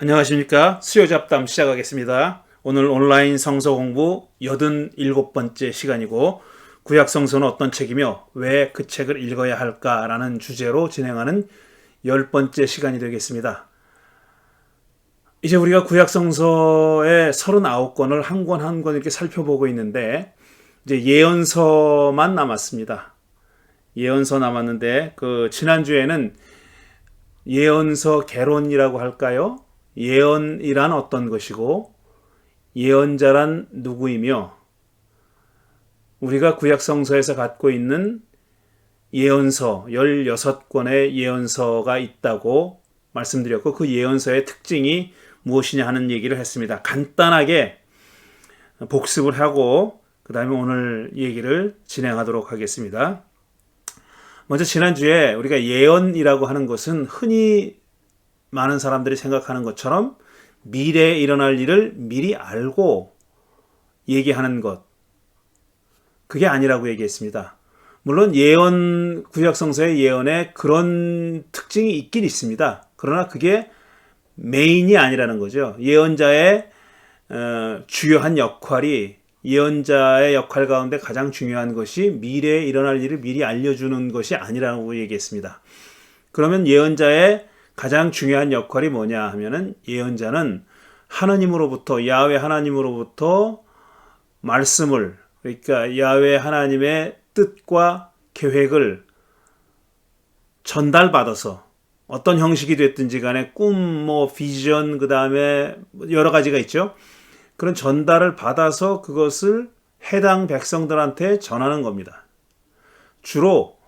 안녕하십니까. 수요잡담 시작하겠습니다. 오늘 온라인 성서 공부 87번째 시간이고 구약성서는 어떤 책이며 왜 그 책을 읽어야 할까라는 주제로 진행하는 10번째 시간이 되겠습니다. 이제 우리가 구약성서의 39권을 한 권 한 권 이렇게 살펴보고 있는데 이제 예언서만 남았습니다. 예언서 남았는데 지난주에는 예언서 개론이라고 할까요? 예언이란 어떤 것이고 예언자란 누구이며 우리가 구약성서에서 갖고 있는 예언서 16권의 예언서가 있다고 말씀드렸고 그 예언서의 특징이 무엇이냐 하는 얘기를 했습니다. 간단하게 복습을 하고 그 다음에 오늘 얘기를 진행하도록 하겠습니다. 먼저 지난주에 우리가 예언이라고 하는 것은 흔히 많은 사람들이 생각하는 것처럼 미래에 일어날 일을 미리 알고 얘기하는 것, 그게 아니라고 얘기했습니다. 물론 구약성서의 예언에 그런 특징이 있긴 있습니다. 그러나 그게 메인이 아니라는 거죠. 예언자의 주요한 역할이 예언자의 역할 가운데 가장 중요한 것이 미래에 일어날 일을 미리 알려주는 것이 아니라고 얘기했습니다. 그러면 예언자의 가장 중요한 역할이 뭐냐 하면은 예언자는 하나님으로부터 야훼 하나님으로부터 말씀을 그러니까 야훼 하나님의 뜻과 계획을 전달받아서 어떤 형식이 됐든지 간에 꿈, 비전 그 다음에 여러 가지가 있죠. 그런 전달을 받아서 그것을 해당 백성들한테 전하는 겁니다. 주로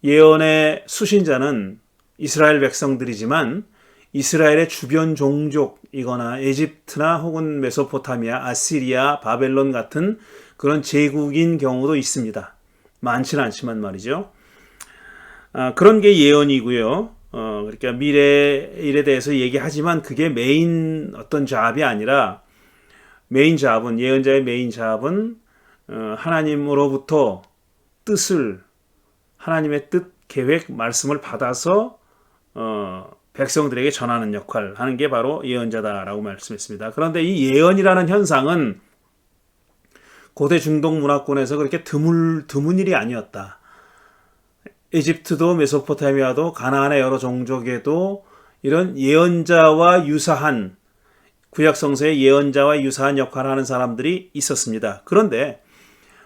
예언의 수신자는 이스라엘 백성들이지만 이스라엘의 주변 종족이거나 에집트나 혹은 메소포타미아, 아시리아, 바벨론 같은 그런 제국인 경우도 있습니다. 많지는 않지만 말이죠. 그런 게 예언이고요. 그러니까 미래 일에 대해서 얘기하지만 그게 메인 어떤 잡이 아니라 메인 잡은 예언자의 메인 잡은 하나님으로부터 하나님의 뜻, 계획, 말씀을 받아서 백성들에게 전하는 역할을 하는 게 바로 예언자다라고 말씀했습니다. 그런데 이 예언이라는 현상은 고대 중동 문화권에서 그렇게 드문 일이 아니었다. 에집트도 메소포타미아도 가나안의 여러 종족에도 이런 예언자와 유사한 구약성서의 예언자와 유사한 역할을 하는 사람들이 있었습니다. 그런데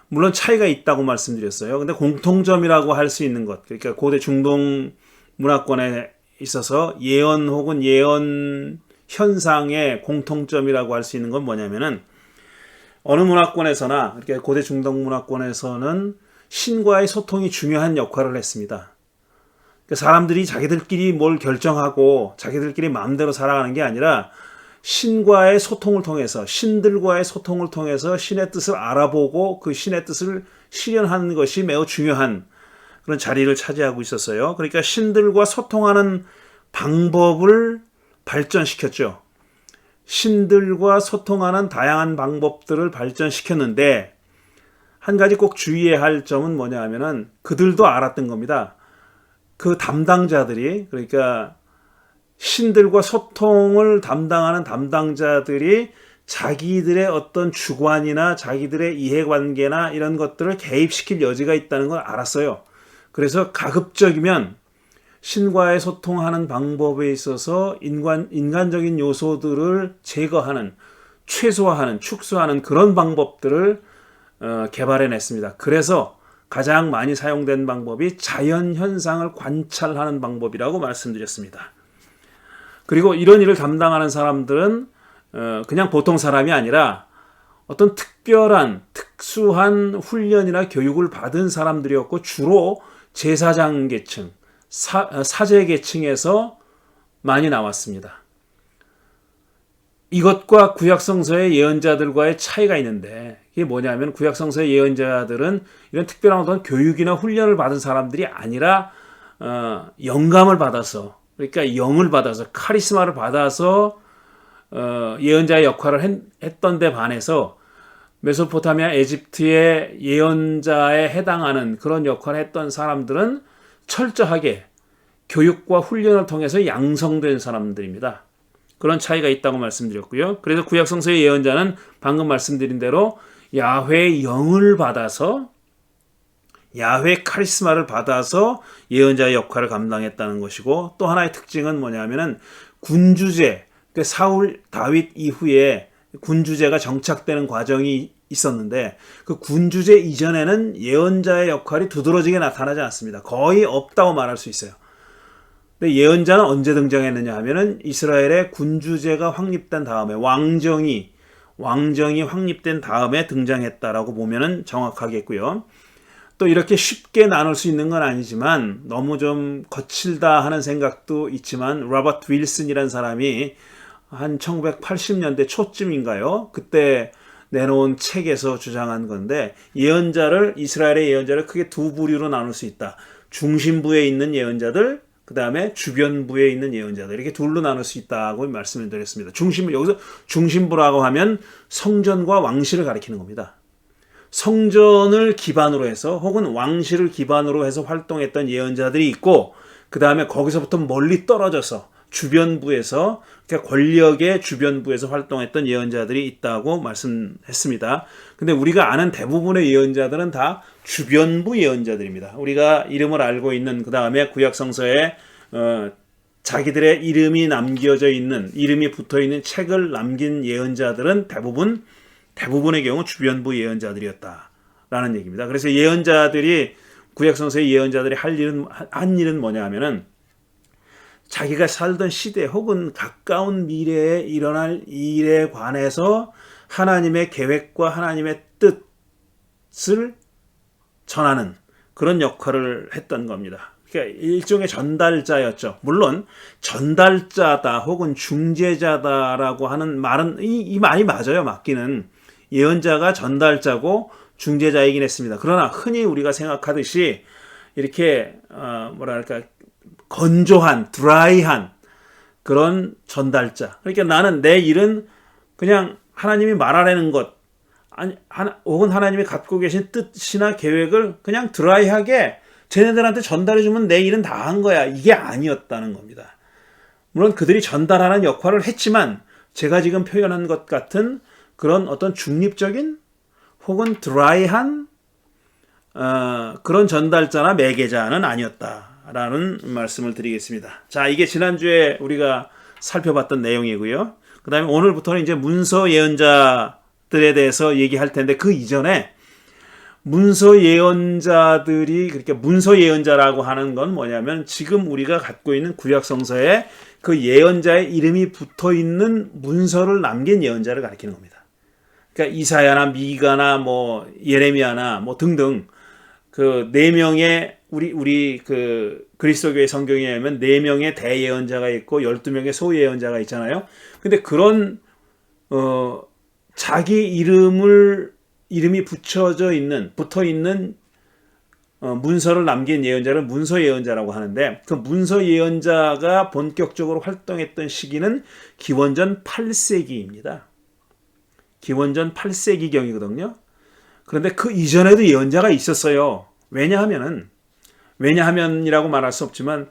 물론 차이가 있다고 말씀드렸어요. 근데 공통점이라고 할 수 있는 것, 그러니까 고대 중동 문화권에 있어서 예언 혹은 예언 현상의 공통점이라고 할 수 있는 건 뭐냐면은 어느 문화권에서나 이렇게 고대 중동 문화권에서는 신과의 소통이 중요한 역할을 했습니다. 그러니까 사람들이 자기들끼리 뭘 결정하고 자기들끼리 마음대로 살아가는 게 아니라 신과의 소통을 통해서 신들과의 소통을 통해서 신의 뜻을 알아보고 그 신의 뜻을 실현하는 것이 매우 중요한 그런 자리를 차지하고 있었어요. 그러니까 신들과 소통하는 방법을 발전시켰죠. 신들과 소통하는 다양한 방법들을 발전시켰는데 한 가지 꼭 주의해야 할 점은 뭐냐 하면은 그들도 알았던 겁니다. 그 담당자들이 그러니까 신들과 소통을 담당하는 담당자들이 자기들의 어떤 주관이나 자기들의 이해관계나 이런 것들을 개입시킬 여지가 있다는 걸 알았어요. 그래서 가급적이면 신과의 소통하는 방법에 있어서 인간적인 요소들을 제거하는, 최소화하는, 축소하는 그런 방법들을 개발해냈습니다. 그래서 가장 많이 사용된 방법이 자연현상을 관찰하는 방법이라고 말씀드렸습니다. 그리고 이런 일을 담당하는 사람들은 그냥 보통 사람이 아니라 어떤 특수한 훈련이나 교육을 받은 사람들이었고 주로 제사장 계층, 사제 계층에서 많이 나왔습니다. 이것과 구약성서의 예언자들과의 차이가 있는데 이게 뭐냐면 구약성서의 예언자들은 이런 특별한 어떤 교육이나 훈련을 받은 사람들이 아니라 영감을 받아서 그러니까 영을 받아서 카리스마를 받아서 예언자의 역할을 했던 데 반해서 메소포타미아 에집트의 예언자에 해당하는 그런 역할을 했던 사람들은 철저하게 교육과 훈련을 통해서 양성된 사람들입니다. 그런 차이가 있다고 말씀드렸고요. 그래서 구약성서의 예언자는 방금 말씀드린 대로 야훼의 영을 받아서 야훼 카리스마를 받아서 예언자의 역할을 감당했다는 것이고, 또 하나의 특징은 뭐냐면은 군주제, 그러니까 사울 다윗 이후에 군주제가 정착되는 과정이 있었는데 그 군주제 이전에는 예언자의 역할이 두드러지게 나타나지 않습니다. 거의 없다고 말할 수 있어요. 근데 예언자는 언제 등장했느냐 하면은 이스라엘의 군주제가 확립된 다음에 왕정이 확립된 다음에 등장했다라고 보면은 정확하겠고요. 또 이렇게 쉽게 나눌 수 있는 건 아니지만 너무 좀 거칠다 하는 생각도 있지만, 로버트 윌슨이라는 사람이 한 1980년대 초쯤인가요? 그때 내놓은 책에서 주장한 건데, 이스라엘의 예언자를 크게 두 부류로 나눌 수 있다. 중심부에 있는 예언자들, 그 다음에 주변부에 있는 예언자들, 이렇게 둘로 나눌 수 있다고 말씀을 드렸습니다. 여기서 중심부라고 하면 성전과 왕실을 가리키는 겁니다. 성전을 기반으로 해서 혹은 왕실을 기반으로 해서 활동했던 예언자들이 있고, 그 다음에 거기서부터 멀리 떨어져서 주변부에서, 그러니까 권력의 주변부에서 활동했던 예언자들이 있다고 말씀했습니다. 근데 우리가 아는 대부분의 예언자들은 다 주변부 예언자들입니다. 우리가 이름을 알고 있는, 그 다음에 구약성서에 자기들의 이름이 남겨져 있는, 이름이 붙어 있는 책을 남긴 예언자들은 대부분의 경우 주변부 예언자들이었다라는 얘기입니다. 그래서 구약성서의 예언자들이 한 일은 뭐냐 하면은, 자기가 살던 시대 혹은 가까운 미래에 일어날 일에 관해서 하나님의 계획과 하나님의 뜻을 전하는 그런 역할을 했던 겁니다. 그러니까 일종의 전달자였죠. 물론 전달자다 혹은 중재자다라고 하는 말은 이 말이 맞아요. 맞기는. 예언자가 전달자고 중재자이긴 했습니다. 그러나 흔히 우리가 생각하듯이 이렇게 건조한, 드라이한 그런 전달자. 그러니까 나는 내 일은 그냥 하나님이 말하라는 것, 혹은 하나님이 갖고 계신 뜻이나 계획을 그냥 드라이하게 쟤네들한테 전달해주면 내 일은 다 한 거야. 이게 아니었다는 겁니다. 물론 그들이 전달하는 역할을 했지만, 제가 지금 표현한 것 같은 그런 어떤 중립적인 혹은 드라이한 그런 전달자나 매개자는 아니었다라는 말씀을 드리겠습니다. 자, 이게 지난주에 우리가 살펴봤던 내용이고요. 그 다음에 오늘부터는 이제 문서 예언자들에 대해서 얘기할 텐데, 그 이전에 문서 예언자들이, 그렇게 문서 예언자라고 하는 건 뭐냐면, 지금 우리가 갖고 있는 구약성서에 그 예언자의 이름이 붙어 있는 문서를 남긴 예언자를 가리키는 겁니다. 그러니까 이사야나 미가나 뭐 예레미야나 뭐 등등 그 네 명의 우리 그 그리스도교의 성경에 의하면 4명의 대예언자가 있고 12명의 소예언자가 있잖아요. 근데 그런 자기 이름이 붙어 있는 문서를 남긴 예언자를 문서 예언자라고 하는데, 그 문서 예언자가 본격적으로 활동했던 시기는 기원전 8세기입니다. 기원전 8세기경이거든요. 그런데 그 이전에도 예언자가 있었어요. 왜냐하면이라고 말할 수 없지만,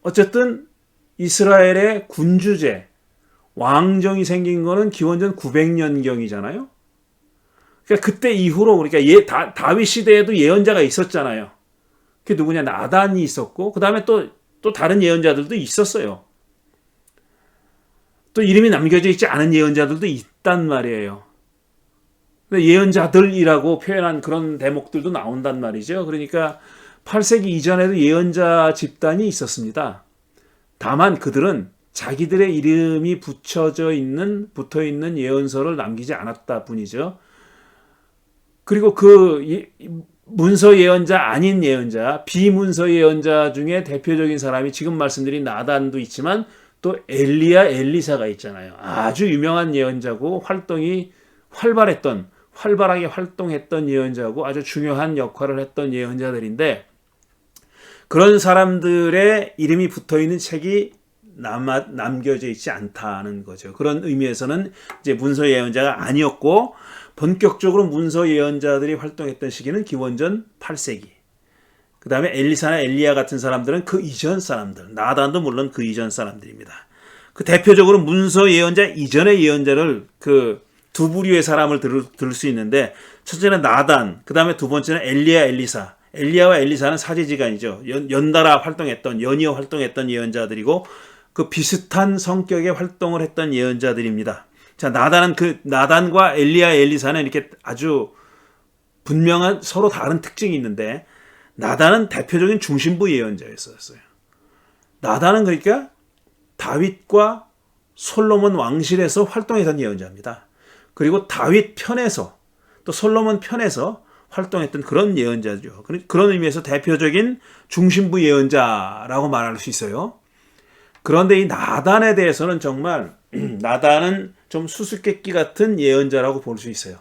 어쨌든 이스라엘의 군주제, 왕정이 생긴 거는 기원전 900년경이잖아요. 그러니까 그때 이후로, 그러니까 다윗 시대에도 예언자가 있었잖아요. 그게 누구냐? 나단이 있었고, 그 다음에 또 다른 예언자들도 있었어요. 또 이름이 남겨져 있지 않은 예언자들도 있단 말이에요. 예언자들이라고 표현한 그런 대목들도 나온단 말이죠. 그러니까 8세기 이전에도 예언자 집단이 있었습니다. 다만 그들은 자기들의 이름이 붙어 있는 예언서를 남기지 않았다 뿐이죠. 그리고 그 문서 예언자 아닌 예언자, 비문서 예언자 중에 대표적인 사람이 지금 말씀드린 나단도 있지만, 또 엘리사가 있잖아요. 아주 유명한 예언자고 활동이 활발하게 활동했던 예언자고 아주 중요한 역할을 했던 예언자들인데, 그런 사람들의 이름이 붙어있는 책이 남겨져 있지 않다는 거죠. 그런 의미에서는 이제 문서 예언자가 아니었고, 본격적으로 문서 예언자들이 활동했던 시기는 기원전 8세기. 그 다음에 엘리사나 엘리야 같은 사람들은 그 이전 사람들, 나단도 물론 그 이전 사람들입니다. 그 대표적으로 문서 예언자 이전의 예언자를 그 두 부류의 사람을 들을 수 있는데, 첫째는 나단, 그 다음에 두 번째는 엘리야, 엘리사. 엘리야와 엘리사는 사제지간이죠. 연달아 활동했던, 연이어 활동했던 예언자들이고, 그 비슷한 성격의 활동을 했던 예언자들입니다. 자, 나단과 엘리야, 엘리사는 이렇게 아주 분명한 서로 다른 특징이 있는데, 나단은 대표적인 중심부 예언자였어요. 나단은 그러니까 다윗과 솔로몬 왕실에서 활동했던 예언자입니다. 그리고 다윗 편에서 또 솔로몬 편에서 활동했던 그런 예언자죠. 그런 의미에서 대표적인 중심부 예언자라고 말할 수 있어요. 그런데 이 나단에 대해서는 정말 나단은 좀 수수께끼 같은 예언자라고 볼 수 있어요.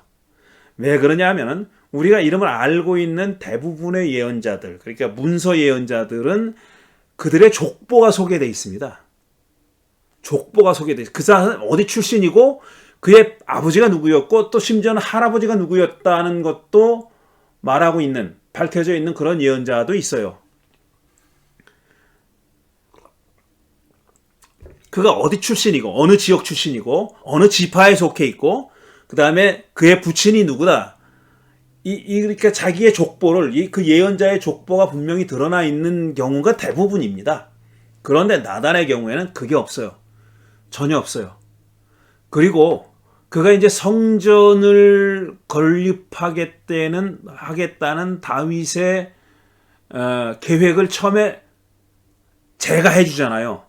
왜 그러냐 하면은 우리가 이름을 알고 있는 대부분의 예언자들, 그러니까 문서 예언자들은 그들의 족보가 소개되어 있습니다. 족보가 소개되어 있어요. 그 사람은 어디 출신이고 그의 아버지가 누구였고 또 심지어는 할아버지가 누구였다는 것도 말하고 있는, 밝혀져 있는 그런 예언자도 있어요. 그가 어디 출신이고 어느 지역 출신이고 어느 지파에 속해 있고 그 다음에 그의 부친이 누구다. 그러니까 자기의 족보를, 그 예언자의 족보가 분명히 드러나 있는 경우가 대부분입니다. 그런데 나단의 경우에는 그게 없어요. 전혀 없어요. 그리고 그가 이제 성전을 건립하겠다는 다윗의 계획을 처음에 제가 해주잖아요.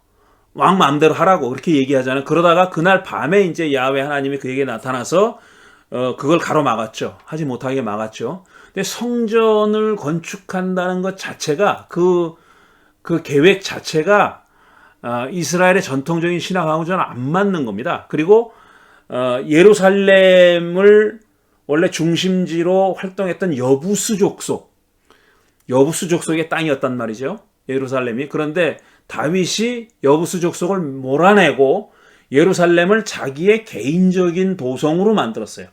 왕 마음대로 하라고 그렇게 얘기하잖아요. 그러다가 그날 밤에 이제 야훼 하나님이 그에게 나타나서 그걸 가로막았죠. 하지 못하게 막았죠. 근데 성전을 건축한다는 것 자체가 그 계획 자체가 이스라엘의 전통적인 신앙하고 는 안 맞는 겁니다. 그리고 예루살렘을 원래 중심지로 활동했던 여부스 족속의 땅이었단 말이죠. 예루살렘이. 그런데 다윗이 여부스 족속을 몰아내고 예루살렘을 자기의 개인적인 도성으로 만들었어요.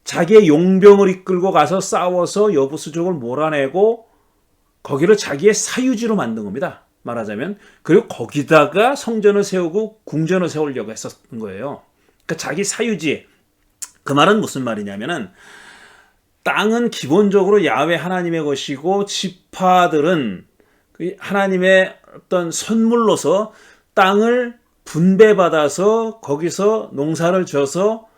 자기의 용병을 이끌고 가서 싸워서 여부스족을 몰아내고 거기를 자기의 사유지로 만든 겁니다. 말하자면. 그리고 거기다가 성전을 세우고 궁전을 세우려고 했었던 거예요. 그러니까 자기 사유지. 그 말은 무슨 말이냐면은 땅은 기본적으로 야훼 하나님의 것이고 지파들은 하나님의 어떤 선물로서 땅을 분배받아서 거기서 농사를 져서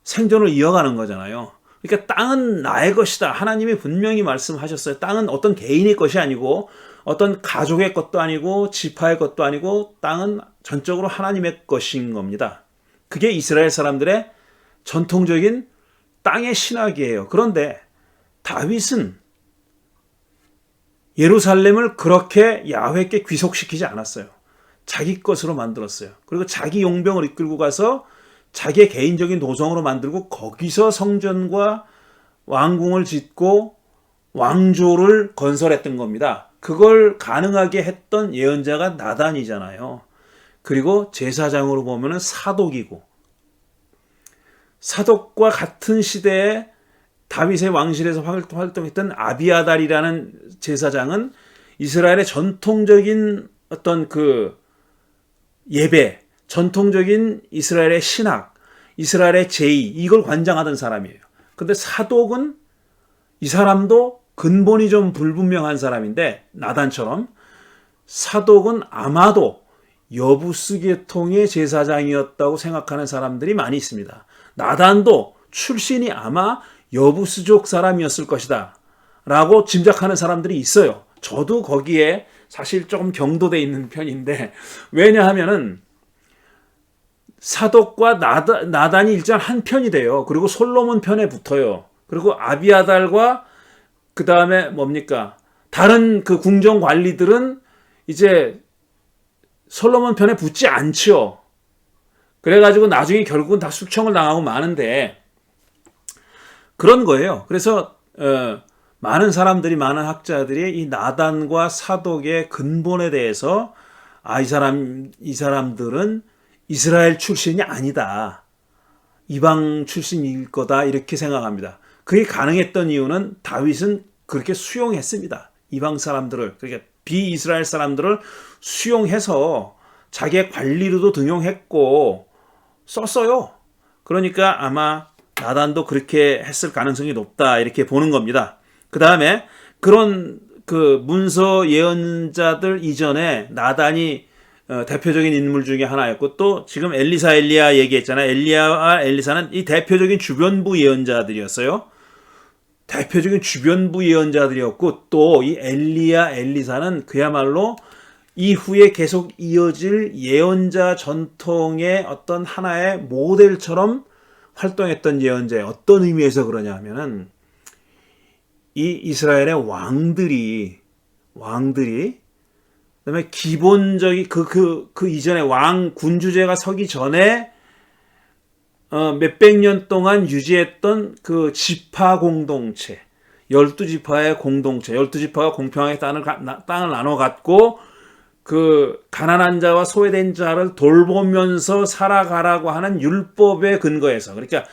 생존을 이어가는 거잖아요. 그러니까 땅은 나의 것이다. 하나님이 분명히 말씀하셨어요. 땅은 어떤 개인의 것이 아니고 어떤 가족의 것도 아니고 지파의 것도 아니고 땅은 전적으로 하나님의 것인 겁니다. 그게 이스라엘 사람들의 전통적인 땅의 신학이에요. 그런데 다윗은 예루살렘을 그렇게 야훼께 귀속시키지 않았어요. 자기 것으로 만들었어요. 그리고 자기 용병을 이끌고 가서 자기의 개인적인 도성으로 만들고 거기서 성전과 왕궁을 짓고 왕조를 건설했던 겁니다. 그걸 가능하게 했던 예언자가 나단이잖아요. 그리고 제사장으로 보면은 사독이고, 사독과 같은 시대에 다윗의 왕실에서 활동했던 아비아달이라는 제사장은 이스라엘의 전통적인 어떤 그 예배, 전통적인 이스라엘의 신학, 이스라엘의 제의, 이걸 관장하던 사람이에요. 근데 사독은 이 사람도 근본이 좀 불분명한 사람인데, 나단처럼 사독은 아마도 여부스 계통의 제사장이었다고 생각하는 사람들이 많이 있습니다. 나단도 출신이 아마 여부스족 사람이었을 것이다 라고 짐작하는 사람들이 있어요. 저도 거기에 사실 조금 경도돼 있는 편인데, 왜냐하면은 사독과 나단이 일단 한 편이 돼요. 그리고 솔로몬 편에 붙어요. 그리고 아비아달과 그 다음에 뭡니까? 다른 그 궁정 관리들은 이제 솔로몬 편에 붙지 않죠. 그래가지고 나중에 결국은 다 숙청을 당하고 마는데 그런 거예요. 그래서 많은 사람들이, 많은 학자들이 이 나단과 사독의 근본에 대해서 이 사람들은 이스라엘 출신이 아니다. 이방 출신일 거다. 이렇게 생각합니다. 그게 가능했던 이유는 다윗은 그렇게 수용했습니다. 이방 사람들을, 그러니까 비이스라엘 사람들을 수용해서 자기의 관리로도 등용했고 썼어요. 그러니까 아마 나단도 그렇게 했을 가능성이 높다 이렇게 보는 겁니다. 그 다음에 그런 그 문서 예언자들 이전에 나단이 대표적인 인물 중에 하나였고, 또 지금 엘리사 엘리야 얘기했잖아요. 엘리야와 엘리사는 이 대표적인 주변부 예언자들이었어요. 대표적인 주변부 예언자들이었고, 또 이 엘리야 엘리사는 그야말로 이후에 계속 이어질 예언자 전통의 어떤 하나의 모델처럼 활동했던 예언자예요. 어떤 의미에서 그러냐 하면은 이 이스라엘의 왕들이 그다음에 기본적인 그 이전에 왕 군주제가 서기 전에 몇백 년 동안 유지했던 그 지파 공동체, 12지파의 공동체, 12지파가 공평하게 땅을 나눠 갖고 그 가난한 자와 소외된 자를 돌보면서 살아가라고 하는 율법의 근거에서, 그러니까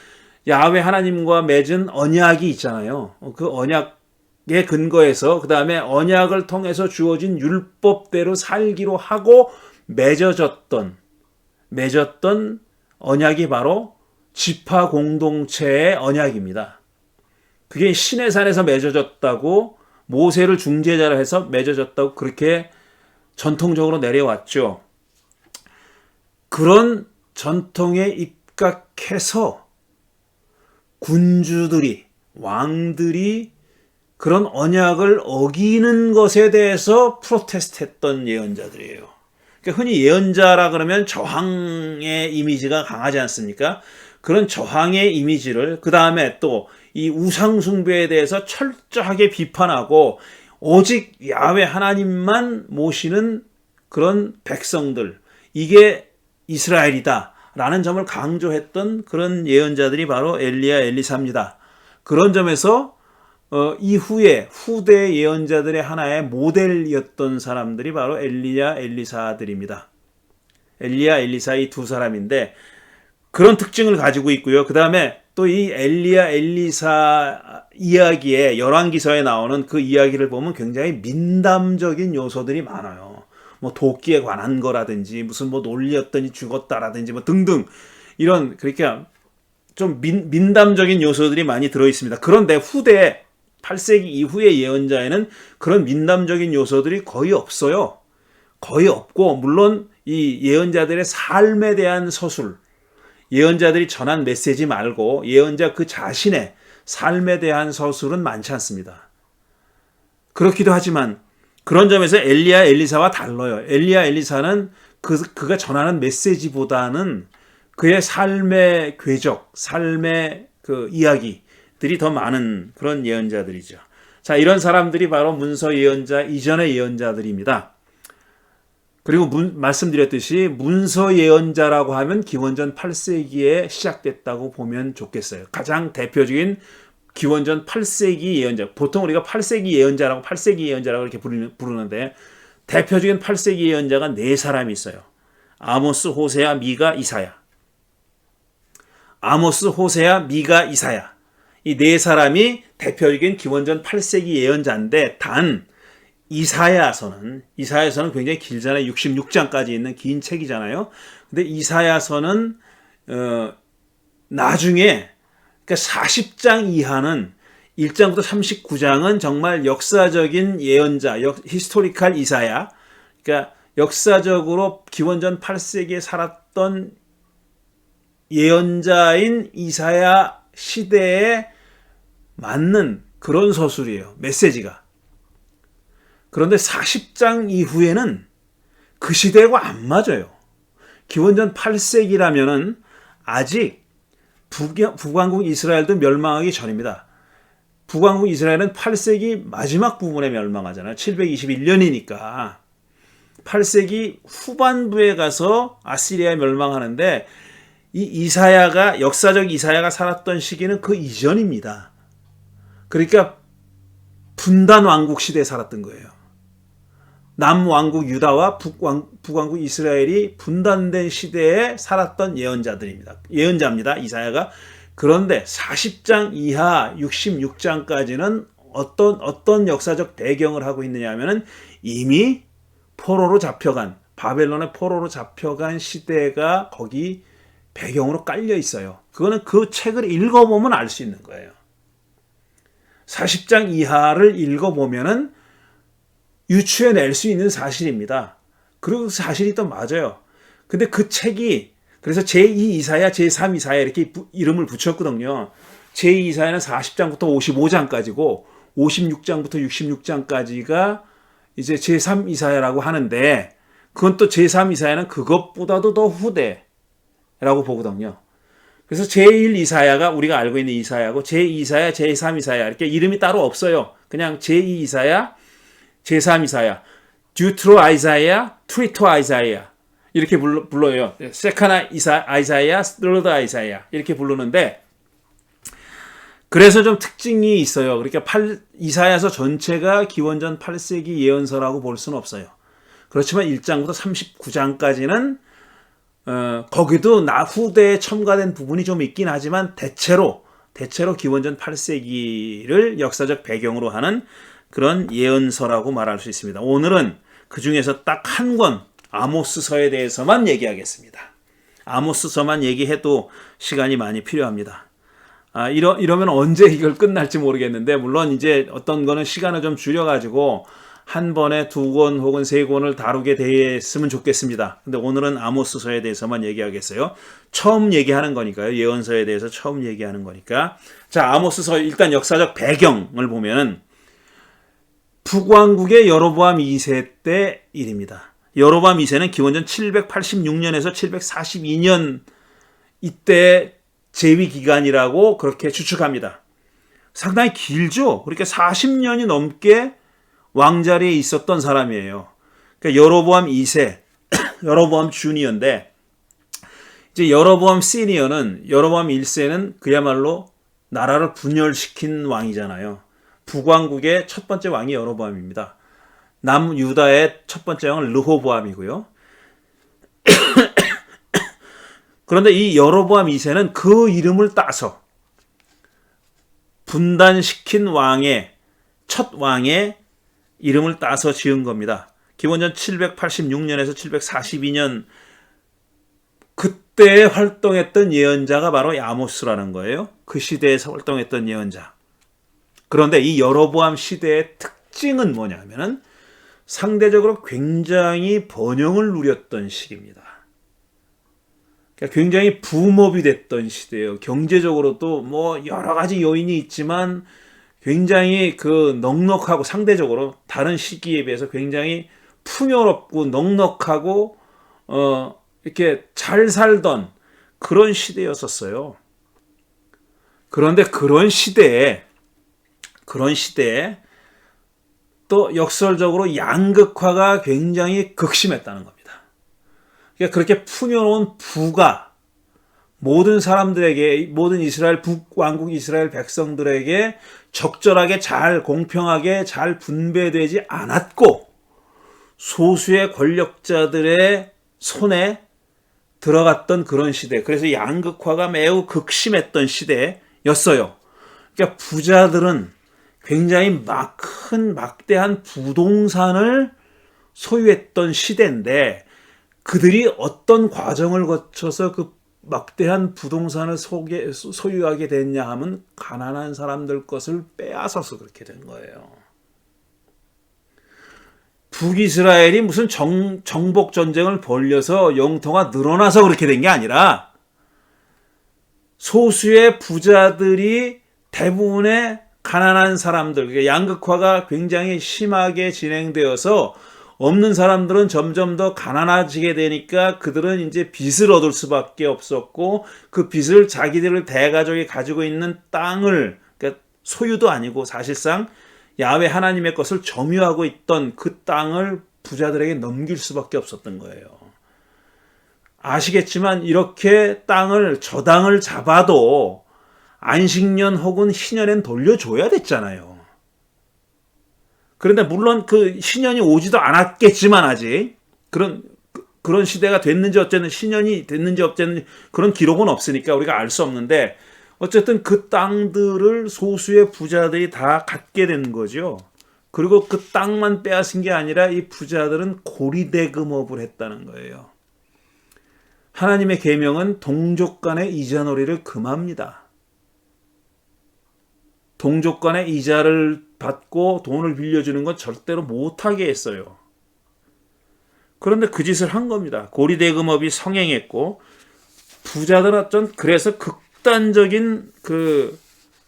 야훼 하나님과 맺은 언약이 있잖아요. 그 언약의 근거에서, 그 다음에 언약을 통해서 주어진 율법대로 살기로 하고 맺어졌던 언약이 바로 지파 공동체의 언약입니다. 그게 시내산에서 맺어졌다고, 모세를 중재자로 해서 맺어졌다고 그렇게 전통적으로 내려왔죠. 그런 전통에 입각해서 군주들이, 왕들이 그런 언약을 어기는 것에 대해서 프로테스트했던 예언자들이에요. 그러니까 흔히 예언자라 그러면 저항의 이미지가 강하지 않습니까? 그런 저항의 이미지를, 그 다음에 또 이 우상 숭배에 대해서 철저하게 비판하고 오직 야훼 하나님만 모시는 그런 백성들, 이게 이스라엘이다 라는 점을 강조했던 그런 예언자들이 바로 엘리야 엘리사입니다. 그런 점에서 이후에 후대 예언자들의 하나의 모델이었던 사람들이 바로 엘리야 엘리사들입니다. 엘리야 엘리사 이 두 사람인데 그런 특징을 가지고 있고요. 그 다음에 또 이 엘리야 엘리사 이야기에, 열왕기서에 나오는 그 이야기를 보면 굉장히 민담적인 요소들이 많아요. 뭐 도끼에 관한 거라든지 무슨 뭐 놀렸더니 죽었다라든지 뭐 등등 이런, 그러니까 좀 민담적인 요소들이 많이 들어 있습니다. 그런데 후대 8세기 이후의 예언자에는 그런 민담적인 요소들이 거의 없어요. 거의 없고, 물론 이 예언자들의 삶에 대한 서술, 예언자들이 전한 메시지 말고 예언자 그 자신의 삶에 대한 서술은 많지 않습니다. 그렇기도 하지만 그런 점에서 엘리야 엘리사와 달라요. 엘리야 엘리사는 그가 전하는 메시지보다는 그의 삶의 궤적, 삶의 그 이야기들이 더 많은 그런 예언자들이죠. 자, 이런 사람들이 바로 문서 예언자 이전의 예언자들입니다. 그리고 말씀드렸듯이 문서 예언자라고 하면 기원전 8세기에 시작됐다고 보면 좋겠어요. 가장 대표적인 기원전 8세기 예언자, 보통 우리가 8세기 예언자라고 이렇게 부르는데 대표적인 8세기 예언자가 네 사람이 있어요. 아모스, 호세야, 미가, 이사야. 아모스, 호세야, 미가, 이사야. 이 네 사람이 대표적인 기원전 8세기 예언자인데, 단 이사야서는 굉장히 길잖아요. 66장까지 있는 긴 책이잖아요. 근데 이사야서는 나중에, 그러니까 40장 이하는 1장부터 39장은 정말 역사적인 예언자, 히스토리칼 이사야, 그러니까 역사적으로 기원전 8세기에 살았던 예언자인 이사야 시대에 맞는 그런 서술이에요. 메시지가. 그런데 40장 이후에는 그 시대와 안 맞아요. 기원전 8세기라면은 아직 북왕국 이스라엘도 멸망하기 전입니다. 북왕국 이스라엘은 8세기 마지막 부분에 멸망하잖아요. 721년이니까. 8세기 후반부에 가서 아시리아에 멸망하는데, 이 이사야가, 역사적 이사야가 살았던 시기는 그 이전입니다. 그러니까 분단 왕국 시대에 살았던 거예요. 남왕국 유다와 북왕국 이스라엘이 분단된 시대에 살았던 예언자입니다. 이사야가. 그런데 40장 이하 66장까지는 어떤 역사적 배경을 하고 있느냐 하면은 이미 포로로 잡혀간, 바벨론의 포로로 잡혀간 시대가 거기 배경으로 깔려 있어요. 그거는 그 책을 읽어보면 알 수 있는 거예요. 40장 이하를 읽어보면은 유추해낼 수 있는 사실입니다. 그리고 그 사실이 또 맞아요. 근데 그 책이 그래서 제2 이사야, 제3 이사야 이렇게 이름을 붙였거든요. 제2 이사야는 40장부터 55장까지고 56장부터 66장까지가 이제 제3 이사야라고 하는데 그건 또 제3 이사야는 그것보다도 더 후대라고 보거든요. 그래서 제1 이사야가 우리가 알고 있는 이사야고 제2 이사야, 제3 이사야 이렇게 이름이 따로 없어요. 그냥 제2 이사야, 제3 이사야, 듀트로 아이사야, 트리토 아이사야 이렇게 불러요. 세카나 아이사야, 스르드 아이사야 이렇게 부르는데 그래서 좀 특징이 있어요. 그러니까 이사야서 전체가 기원전 8세기 예언서라고 볼 수는 없어요. 그렇지만 1장부터 39장까지는 거기도 후대에 첨가된 부분이 좀 있긴 하지만 대체로 기원전 8세기를 역사적 배경으로 하는 그런 예언서라고 말할 수 있습니다. 오늘은 그 중에서 딱 한 권 아모스서에 대해서만 얘기하겠습니다. 아모스서만 얘기해도 시간이 많이 필요합니다. 이러면 언제 이걸 끝날지 모르겠는데 물론 이제 어떤 거는 시간을 좀 줄여가지고 한 번에 2권 혹은 3권을 다루게 됐으면 좋겠습니다. 근데 오늘은 아모스서에 대해서만 얘기하겠어요. 처음 얘기하는 거니까요. 예언서에 대해서 처음 얘기하는 거니까. 자, 아모스서 일단 역사적 배경을 보면은 북왕국의 여로보암 2세 때 일입니다. 여로보암 2세는 기원전 786년에서 742년 이때 재위 기간이라고 그렇게 추측합니다. 상당히 길죠. 그러니까 40년이 넘게 왕자리에 있었던 사람이에요. 그러니까 여로보암 2세, 여로보암 주니어인데 이제 여로보암 시니어는 여로보암 1세는 그야말로 나라를 분열시킨 왕이잖아요. 북왕국의 첫 번째 왕이 여로보암입니다. 남유다의 첫 번째 왕은 르호보암이고요. 그런데 이 여로보암 2세는 그 이름을 따서 분단시킨 첫 왕의 이름을 따서 지은 겁니다. 기원전 786년에서 742년 그때 활동했던 예언자가 바로 아모스라는 거예요. 그 시대에서 활동했던 예언자. 그런데 이 여로보암 시대의 특징은 뭐냐면은 상대적으로 굉장히 번영을 누렸던 시기입니다. 그러니까 굉장히 붐업이 됐던 시대예요. 경제적으로도 뭐 여러 가지 요인이 있지만 굉장히 넉넉하고 상대적으로 다른 시기에 비해서 굉장히 풍요롭고 넉넉하고 이렇게 잘 살던 그런 시대였었어요. 그런데 그런 시대에 또 역설적으로 양극화가 굉장히 극심했다는 겁니다. 그러니까 그렇게 풍요로운 부가 모든 사람들에게, 모든 북왕국 이스라엘 백성들에게 적절하게 공평하게 잘 분배되지 않았고 소수의 권력자들의 손에 들어갔던 그런 시대. 그래서 양극화가 매우 극심했던 시대였어요. 그러니까 부자들은 굉장히 큰 막대한 부동산을 소유했던 시대인데 그들이 어떤 과정을 거쳐서 그 막대한 부동산을 소유하게 됐냐 하면 가난한 사람들 것을 빼앗아서 그렇게 된 거예요. 북이스라엘이 무슨 정복 전쟁을 벌여서 영토가 늘어나서 그렇게 된 게 아니라 소수의 부자들이 대부분의 가난한 사람들, 그러니까 양극화가 굉장히 심하게 진행되어서 없는 사람들은 점점 더 가난해지게 되니까 그들은 이제 빚을 얻을 수밖에 없었고 그 빚을 자기들의 대가족이 가지고 있는 땅을 그러니까 소유도 아니고 사실상 야훼 하나님의 것을 점유하고 있던 그 땅을 부자들에게 넘길 수밖에 없었던 거예요. 아시겠지만 이렇게 저 땅을 잡아도 안식년 혹은 희년엔 돌려줘야 됐잖아요. 그런데 물론 그 희년이 오지도 않았겠지만 아직 그런 시대가 됐는지 어쨌든 희년이 됐는지 어쨌든 그런 기록은 없으니까 우리가 알 수 없는데 어쨌든 그 땅들을 소수의 부자들이 다 갖게 된 거죠. 그리고 그 땅만 빼앗은 게 아니라 이 부자들은 고리대금업을 했다는 거예요. 하나님의 계명은 동족 간의 이자놀이를 금합니다. 동족 간의 이자를 받고 돈을 빌려주는 건 절대로 못하게 했어요. 그런데 그 짓을 한 겁니다. 고리대금업이 성행했고 부자들은 어쩐 그래서 극단적인 그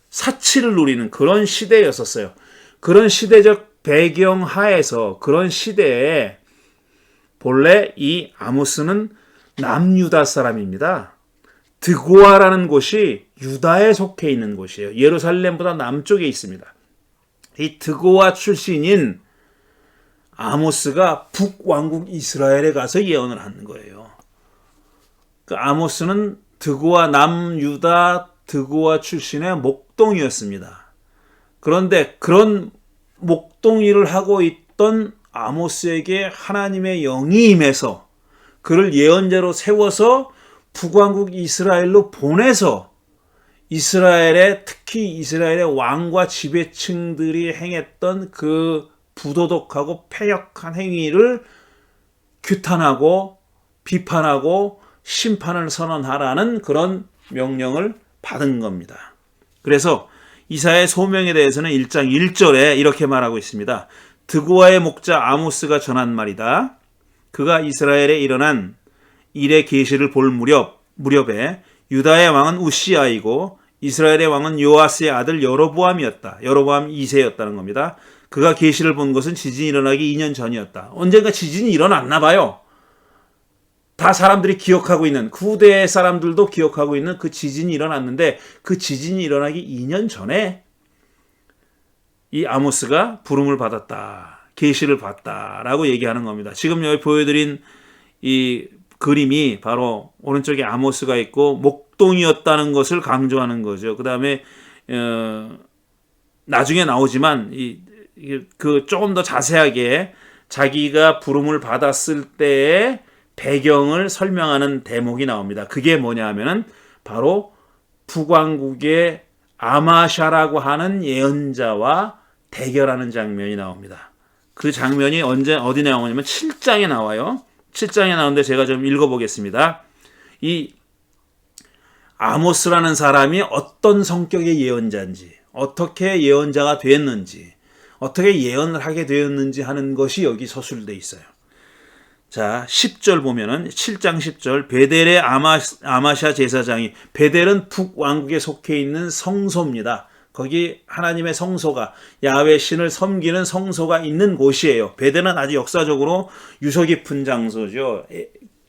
사치를 누리는 그런 시대였었어요. 그런 시대적 배경 하에서 그런 시대에 본래 이 아모스는 남유다 사람입니다. 드고아라는 곳이 유다에 속해 있는 곳이에요. 예루살렘보다 남쪽에 있습니다. 이 드고아 출신인 아모스가 북왕국 이스라엘에 가서 예언을 하는 거예요. 그 아모스는 드고아 남유다 드고아 출신의 목동이었습니다. 그런데 그런 목동이를 하고 있던 아모스에게 하나님의 영이 임해서 그를 예언자로 세워서 북왕국 이스라엘로 보내서 이스라엘의 특히 이스라엘의 왕과 지배층들이 행했던 그 부도덕하고 패역한 행위를 규탄하고 비판하고 심판을 선언하라는 그런 명령을 받은 겁니다. 그래서 이사야의 소명에 대해서는 1장 1절에 이렇게 말하고 있습니다. 드고아의 목자 아모스가 전한 말이다. 그가 이스라엘에 일어난 일의 계시를 볼 무렵에 유다의 왕은 우시아이고 이스라엘의 왕은 요아스의 아들 여로보암이었다. 여로보암 2세였다는 겁니다. 그가 계시를 본 것은 지진이 일어나기 2년 전이었다. 언젠가 지진이 일어났나 봐요. 다 사람들이 기억하고 있는 후대 사람들도 기억하고 있는 그 지진이 일어났는데 그 지진이 일어나기 2년 전에 이 아모스가 부름을 받았다. 계시를 봤다라고 얘기하는 겁니다. 지금 여기 보여드린 이 그림이 바로 오른쪽에 아모스가 있고 목동이었다는 것을 강조하는 거죠. 그 다음에 나중에 나오지만 그 조금 더 자세하게 자기가 부름을 받았을 때의 배경을 설명하는 대목이 나옵니다. 그게 뭐냐 하면은 바로 북왕국의 아마샤라고 하는 예언자와 대결하는 장면이 나옵니다. 그 장면이 어디 나오냐면 7장에 나와요. 7장에 나오는데 제가 좀 읽어보겠습니다. 이 아모스라는 사람이 어떤 성격의 예언자인지, 어떻게 예언자가 되었는지, 어떻게 예언을 하게 되었는지 하는 것이 여기 서술되어 있어요. 자, 10절 보면은 7장 10절 베델의 아마샤 제사장이, 베델은 북왕국에 속해 있는 성소입니다. 거기 하나님의 성소가, 야훼 신을 섬기는 성소가 있는 곳이에요. 베델은 아주 역사적으로 유서 깊은 장소죠.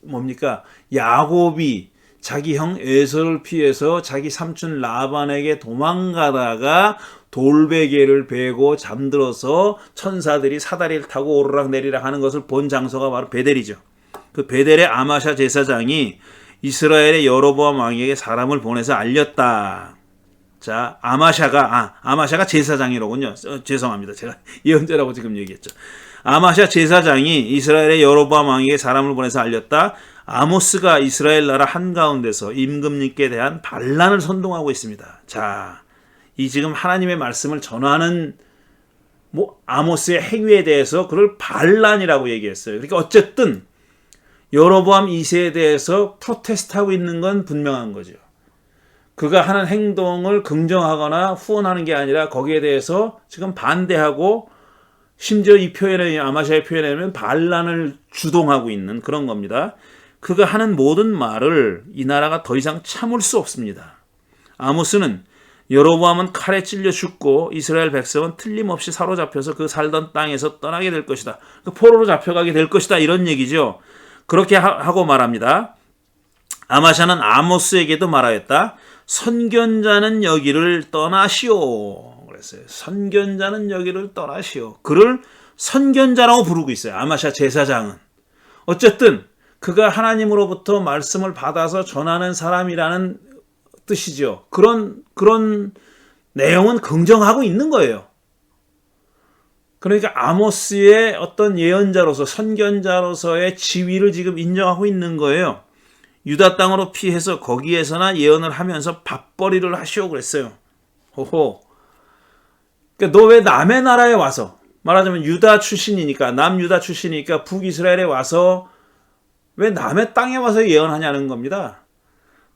뭡니까? 야곱이 자기 형 에서를 피해서 자기 삼촌 라반에게 도망가다가 돌베개를 베고 잠들어서 천사들이 사다리를 타고 오르락 내리락 하는 것을 본 장소가 바로 베델이죠. 그 베델의 아마샤 제사장이 이스라엘의 여로보암 왕에게 사람을 보내서 알렸다. 자, 아마샤가 제사장이로군요. 죄송합니다. 제가 예언자라고 지금 얘기했죠. 아마샤 제사장이 이스라엘의 여로보암 왕에게 사람을 보내서 알렸다. 아모스가 이스라엘 나라 한가운데서 임금님께 대한 반란을 선동하고 있습니다. 자, 이 지금 하나님의 말씀을 전하는 아모스의 행위에 대해서 그걸 반란이라고 얘기했어요. 그러니까 어쨌든 여로보암 2세에 대해서 프로테스트하고 있는 건 분명한 거죠. 그가 하는 행동을 긍정하거나 후원하는 게 아니라 거기에 대해서 지금 반대하고 심지어 이 표현에 아마샤의 표현에 의하면 반란을 주동하고 있는 그런 겁니다. 그가 하는 모든 말을 이 나라가 더 이상 참을 수 없습니다. 아모스는 여로보암은 칼에 찔려 죽고 이스라엘 백성은 틀림없이 사로잡혀서 그 살던 땅에서 떠나게 될 것이다. 포로로 잡혀가게 될 것이다. 이런 얘기죠. 그렇게 하고 말합니다. 아마샤는 아모스에게도 말하였다. 선견자는 여기를 떠나시오. 그랬어요. 선견자는 여기를 떠나시오. 그를 선견자라고 부르고 있어요. 아마샤 제사장은. 어쨌든 그가 하나님으로부터 말씀을 받아서 전하는 사람이라는 뜻이죠. 그런 내용은 긍정하고 있는 거예요. 그러니까 아모스의 어떤 예언자로서 선견자로서의 지위를 지금 인정하고 있는 거예요. 유다 땅으로 피해서 거기에서나 예언을 하면서 밥벌이를 하시오 그랬어요. 호호. 그러니까 너 왜 남의 나라에 와서 말하자면 유다 출신이니까, 남유다 출신이니까 북이스라엘에 와서 왜 남의 땅에 와서 예언하냐는 겁니다.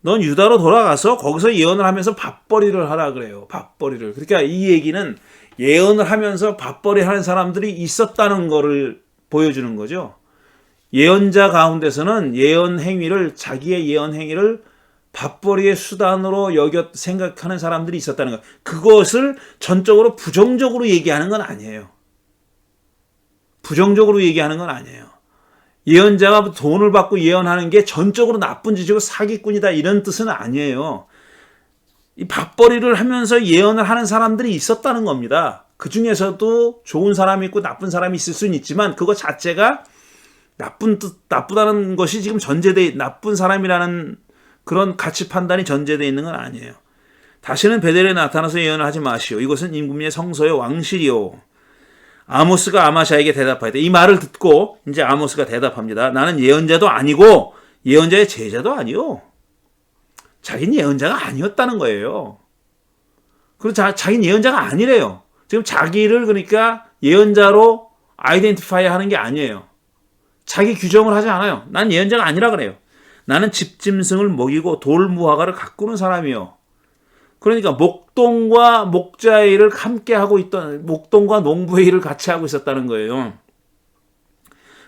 넌 유다로 돌아가서 거기서 예언을 하면서 밥벌이를 하라 그래요. 밥벌이를. 그러니까 이 얘기는 예언을 하면서 밥벌이 하는 사람들이 있었다는 거를 보여주는 거죠. 예언자 가운데서는 예언 행위를, 자기의 예언 행위를 밥벌이의 수단으로 생각하는 사람들이 있었다는 것. 그것을 전적으로 부정적으로 얘기하는 건 아니에요. 부정적으로 얘기하는 건 아니에요. 예언자가 돈을 받고 예언하는 게 전적으로 나쁜 짓이고 사기꾼이다 이런 뜻은 아니에요. 이 밥벌이를 하면서 예언을 하는 사람들이 있었다는 겁니다. 그 중에서도 좋은 사람이 있고 나쁜 사람이 있을 수는 있지만 그거 자체가 나쁘다는 것이 지금 나쁜 사람이라는 그런 가치 판단이 전제되어 있는 건 아니에요. 다시는 베델에 나타나서 예언을 하지 마시오. 이것은 임금님의 성소의 왕실이요. 아모스가 아마샤에게 대답하였다. 이 말을 듣고 이제 아모스가 대답합니다. 나는 예언자도 아니고 예언자의 제자도 아니요. 자기는 예언자가 아니었다는 거예요. 그리고 자기는 예언자가 아니래요. 지금 자기를 그러니까 예언자로 아이덴티파이 하는 게 아니에요. 자기 규정을 하지 않아요. 난 예언자가 아니라 그래요. 나는 집짐승을 먹이고 돌무화과를 가꾸는 사람이요. 그러니까 목동과 목자의 일을 함께 하고 있던, 목동과 농부의 일을 같이 하고 있었다는 거예요.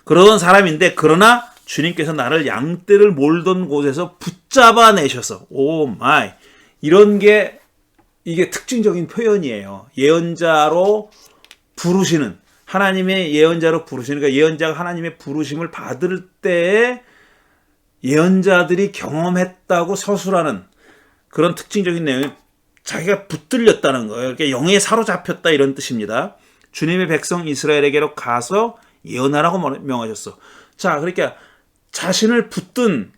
그러던 사람인데, 그러나 주님께서 나를 양떼를 몰던 곳에서 붙잡아 내셔서, 오 마이, 이런 게 이게 특징적인 표현이에요. 예언자로 부르시는, 하나님의 예언자로 부르시는, 그러니까 예언자가 하나님의 부르심을 받을 때에 예언자들이 경험했다고 서술하는 그런 특징적인 내용이 자기가 붙들렸다는 거예요. 이렇게 영에 사로잡혔다 이런 뜻입니다. 주님의 백성 이스라엘에게로 가서 예언하라고 명하셨어. 자, 그러니까 자신을 붙든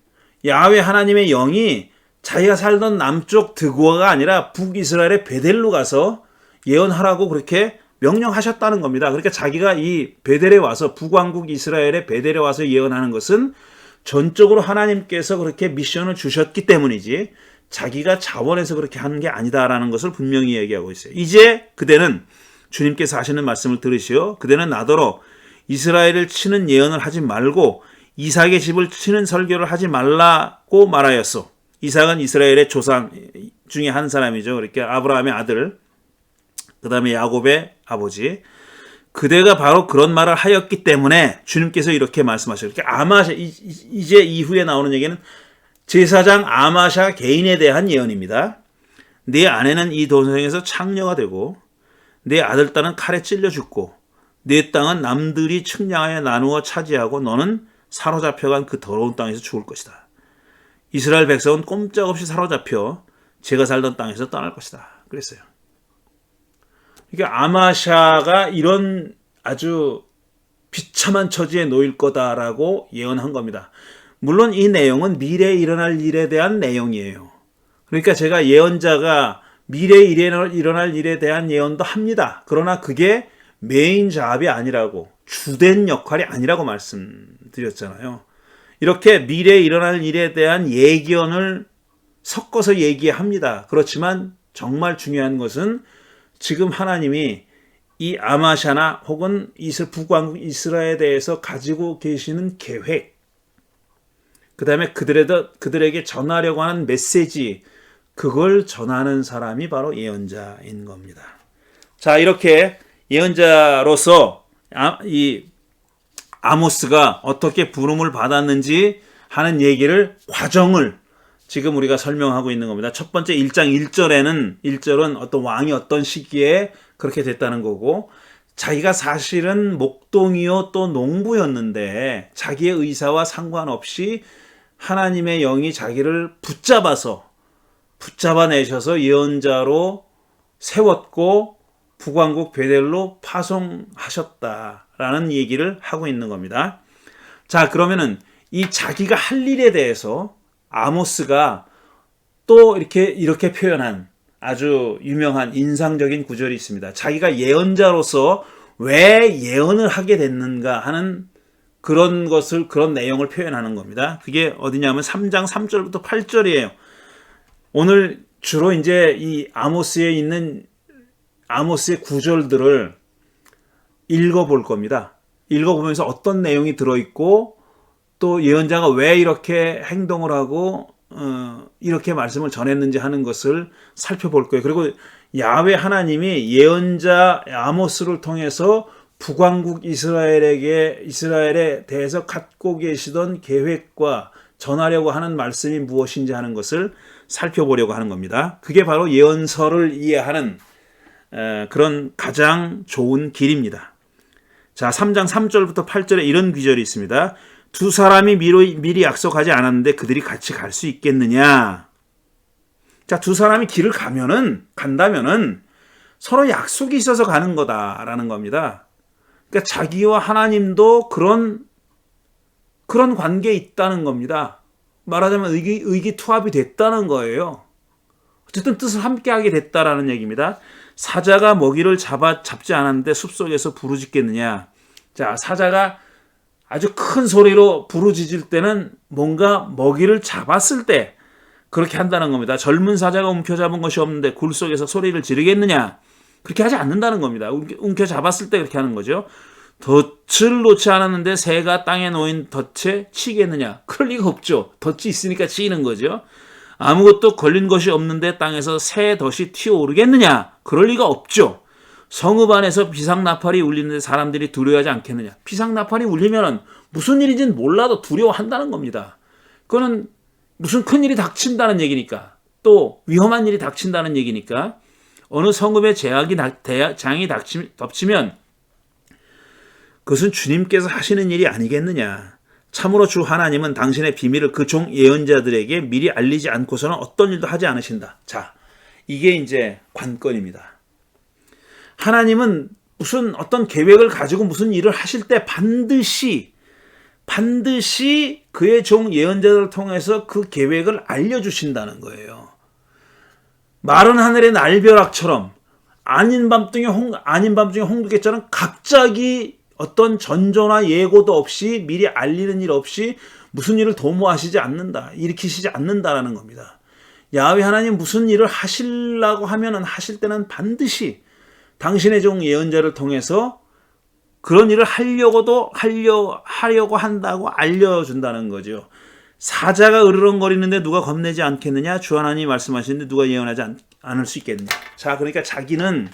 야훼 하나님의 영이 자기가 살던 남쪽 드고아가 아니라 북이스라엘의 베델로 가서 예언하라고 그렇게 명령하셨다는 겁니다. 그러니까 자기가 이 베델에 와서, 북왕국 이스라엘의 베델에 와서 예언하는 것은 전적으로 하나님께서 그렇게 미션을 주셨기 때문이지 자기가 자원해서 그렇게 하는 게 아니다라는 것을 분명히 얘기하고 있어요. 이제 그대는 주님께서 하시는 말씀을 들으시오. 그대는 나더러 이스라엘을 치는 예언을 하지 말고 이삭의 집을 치는 설교를 하지 말라고 말하였소. 이삭은 이스라엘의 조상 중에 한 사람이죠. 그러니까 아브라함의 아들, 그 다음에 야곱의 아버지. 그대가 바로 그런 말을 하였기 때문에 주님께서 이렇게 말씀하셨어요. 그러니까 아마샤, 이제 이후에 나오는 얘기는 제사장 아마샤 개인에 대한 예언입니다. 네 아내는 이 도성에서 창녀가 되고 네 아들 딸은 칼에 찔려 죽고 네 땅은 남들이 측량하여 나누어 차지하고 너는 사로잡혀간 그 더러운 땅에서 죽을 것이다. 이스라엘 백성은 꼼짝없이 사로잡혀 제가 살던 땅에서 떠날 것이다. 그랬어요. 그러니까 아마샤가 이런 아주 비참한 처지에 놓일 거다라고 예언한 겁니다. 물론 이 내용은 미래에 일어날 일에 대한 내용이에요. 그러니까 제가 예언자가 미래에 일어날 일에 대한 예언도 합니다. 그러나 그게 메인 잡이 아니라고, 주된 역할이 아니라고 말씀드렸잖아요. 이렇게 미래에 일어날 일에 대한 예견을 섞어서 얘기합니다. 그렇지만 정말 중요한 것은 지금 하나님이 이 아마샤나 혹은 북왕국 이스라엘에 대해서 가지고 계시는 계획, 그 다음에 그들에게 전하려고 하는 메시지, 그걸 전하는 사람이 바로 예언자인 겁니다. 자, 이렇게 예언자로서 이 아모스가 어떻게 부름을 받았는지 하는 과정을 지금 우리가 설명하고 있는 겁니다. 첫 번째 1장 1절은 어떤 왕이 어떤 시기에 그렇게 됐다는 거고, 자기가 사실은 목동이요 또 농부였는데 자기의 의사와 상관없이 하나님의 영이 자기를 붙잡아내셔서 예언자로 세웠고 북왕국 베델로 파송하셨다라는 얘기를 하고 있는 겁니다. 자, 그러면은 이 자기가 할 일에 대해서 아모스가 또 이렇게 표현한 아주 유명한 인상적인 구절이 있습니다. 자기가 예언자로서 왜 예언을 하게 됐는가 하는 그런 내용을 표현하는 겁니다. 그게 어디냐면 3장 3절부터 8절이에요. 오늘 주로 이제 이 아모스에 있는 아모스의 구절들을 읽어볼 겁니다. 읽어보면서 어떤 내용이 들어있고 또 예언자가 왜 이렇게 행동을 하고 이렇게 말씀을 전했는지 하는 것을 살펴볼 거예요. 그리고 야훼 하나님이 예언자 아모스를 통해서 북왕국 이스라엘에 대해서 갖고 계시던 계획과 전하려고 하는 말씀이 무엇인지 하는 것을 살펴보려고 하는 겁니다. 그게 바로 예언서를 이해하는 그런 가장 좋은 길입니다. 자, 3장 3절부터 8절에 이런 구절이 있습니다. 두 사람이 미리 약속하지 않았는데 그들이 같이 갈 수 있겠느냐? 자, 두 사람이 길을 간다면은 서로 약속이 있어서 가는 거다라는 겁니다. 그러니까 자기와 하나님도 그런 관계에 있다는 겁니다. 말하자면 의기투합이 됐다는 거예요. 어쨌든 뜻을 함께 하게 됐다라는 얘기입니다. 사자가 먹이를 잡지 않았는데 숲속에서 부르짖겠느냐. 자, 사자가 아주 큰 소리로 부르짖을 때는 뭔가 먹이를 잡았을 때 그렇게 한다는 겁니다. 젊은 사자가 움켜잡은 것이 없는데 굴 속에서 소리를 지르겠느냐. 그렇게 하지 않는다는 겁니다. 움켜잡았을 때 그렇게 하는 거죠. 덫을 놓지 않았는데 새가 땅에 놓인 덫에 치겠느냐. 그럴 리가 없죠. 덫이 있으니까 치이는 거죠. 아무것도 걸린 것이 없는데 땅에서 새 덫이 튀어오르겠느냐. 그럴 리가 없죠. 성읍 안에서 비상나팔이 울리는데 사람들이 두려워하지 않겠느냐. 비상나팔이 울리면 무슨 일인지는 몰라도 두려워한다는 겁니다. 그거는 무슨 큰일이 닥친다는 얘기니까, 또 위험한 일이 닥친다는 얘기니까, 어느 성읍에 재앙이 덮치면 그것은 주님께서 하시는 일이 아니겠느냐. 참으로 주 하나님은 당신의 비밀을 그 종 예언자들에게 미리 알리지 않고서는 어떤 일도 하지 않으신다. 자, 이게 이제 관건입니다. 하나님은 무슨 어떤 계획을 가지고 무슨 일을 하실 때 반드시 그의 종 예언자들을 통해서 그 계획을 알려주신다는 거예요. 마른 하늘의 날벼락처럼 아닌 밤중에 홍두깨처럼 갑자기 어떤 전조나 예고도 없이 미리 알리는 일 없이 무슨 일을 도모하시지 않는다. 일으키시지 않는다라는 겁니다. 야훼 하나님 무슨 일을 하시려고 하면은 하실 때는 반드시 당신의 종 예언자를 통해서 그런 일을 하려고 한다고 알려준다는 거죠. 사자가 으르렁거리는데 누가 겁내지 않겠느냐? 주 하나님이 말씀하시는데 누가 예언하지 않을 수 있겠느냐? 자, 그러니까 자기는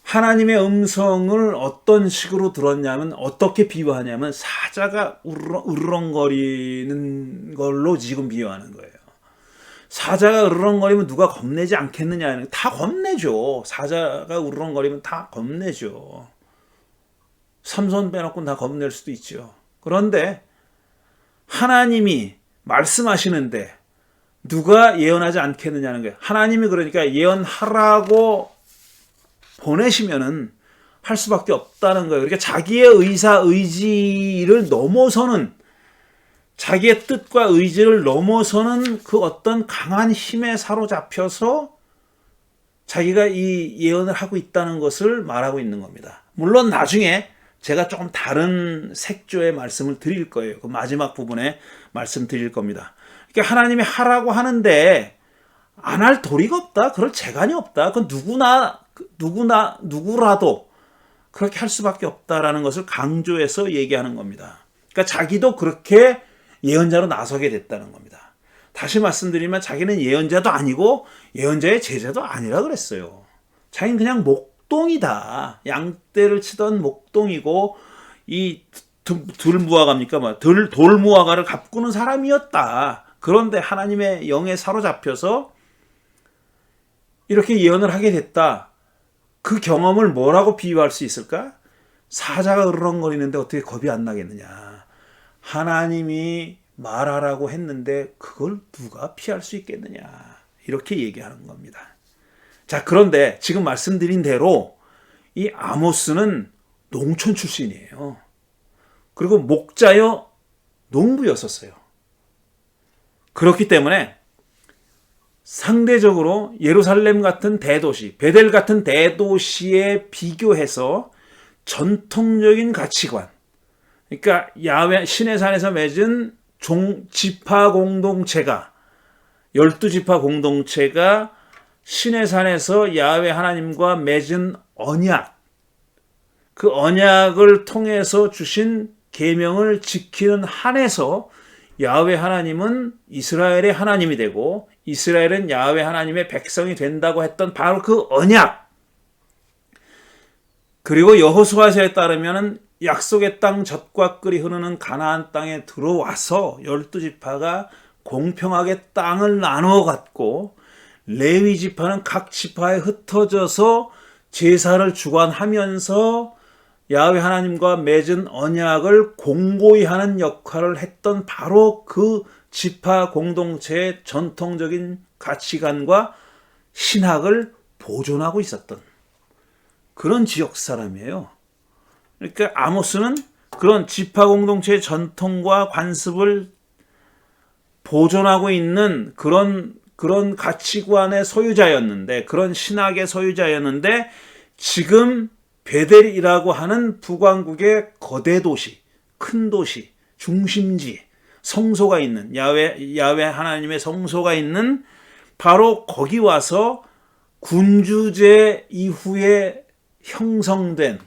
하나님의 음성을 어떤 식으로 들었냐면, 어떻게 비유하냐면 사자가 으르렁거리는 걸로 지금 비유하는 거예요. 사자가 으르렁거리면 누가 겁내지 않겠느냐. 다 겁내죠. 사자가 으르렁거리면 다 겁내죠. 삼손 빼놓고는 다 겁낼 수도 있죠. 그런데 하나님이 말씀하시는데 누가 예언하지 않겠느냐는 거예요. 하나님이 그러니까 예언하라고 보내시면은 할 수밖에 없다는 거예요. 그러니까 자기의 의지를 넘어서는, 자기의 뜻과 의지를 넘어서는 그 어떤 강한 힘에 사로잡혀서 자기가 이 예언을 하고 있다는 것을 말하고 있는 겁니다. 물론 나중에 제가 조금 다른 색조의 말씀을 드릴 거예요. 그 마지막 부분에 말씀드릴 겁니다. 그러니까 하나님이 하라고 하는데 안 할 도리가 없다. 그럴 재간이 없다. 그건 누구라도 그렇게 할 수밖에 없다라는 것을 강조해서 얘기하는 겁니다. 그러니까 자기도 그렇게 예언자로 나서게 됐다는 겁니다. 다시 말씀드리면 자기는 예언자도 아니고 예언자의 제자도 아니라 그랬어요. 자기는 그냥 목동이다. 양떼를 치던 목동이고 이 들무화가입니까? 돌무화가를 가꾸는 사람이었다. 그런데 하나님의 영에 사로잡혀서 이렇게 예언을 하게 됐다. 그 경험을 뭐라고 비유할 수 있을까? 사자가 으르렁거리는데 어떻게 겁이 안 나겠느냐. 하나님이 말하라고 했는데 그걸 누가 피할 수 있겠느냐. 이렇게 얘기하는 겁니다. 자, 그런데 지금 말씀드린 대로 이 아모스는 농촌 출신이에요. 그리고 목자여 농부였었어요. 그렇기 때문에 상대적으로 예루살렘 같은 대도시, 베델 같은 대도시에 비교해서 전통적인 가치관, 그러니까 야훼 신의 산에서 맺은 지파 공동체가 12지파 공동체가 시내산에서 야훼 하나님과 맺은 언약, 그 언약을 통해서 주신 계명을 지키는 한에서 야훼 하나님은 이스라엘의 하나님이 되고 이스라엘은 야훼 하나님의 백성이 된다고 했던 바로 그 언약. 그리고 여호수아서에 따르면 약속의 땅 젖과 꿀이 흐르는 가나안 땅에 들어와서 12지파가 공평하게 땅을 나누어 갖고 레위 지파는 각 지파에 흩어져서 제사를 주관하면서 야훼 하나님과 맺은 언약을 공고히 하는 역할을 했던 바로 그 지파 공동체의 전통적인 가치관과 신학을 보존하고 있었던 그런 지역 사람이에요. 그러니까 아모스는 그런 지파 공동체의 전통과 관습을 보존하고 있는 그런 가치관의 소유자였는데, 그런 신학의 소유자였는데, 지금 베델이라고 하는 북왕국의 거대 도시, 큰 도시, 중심지, 성소가 있는 야훼 하나님의 성소가 있는 바로 거기 와서 군주제 이후에 형성된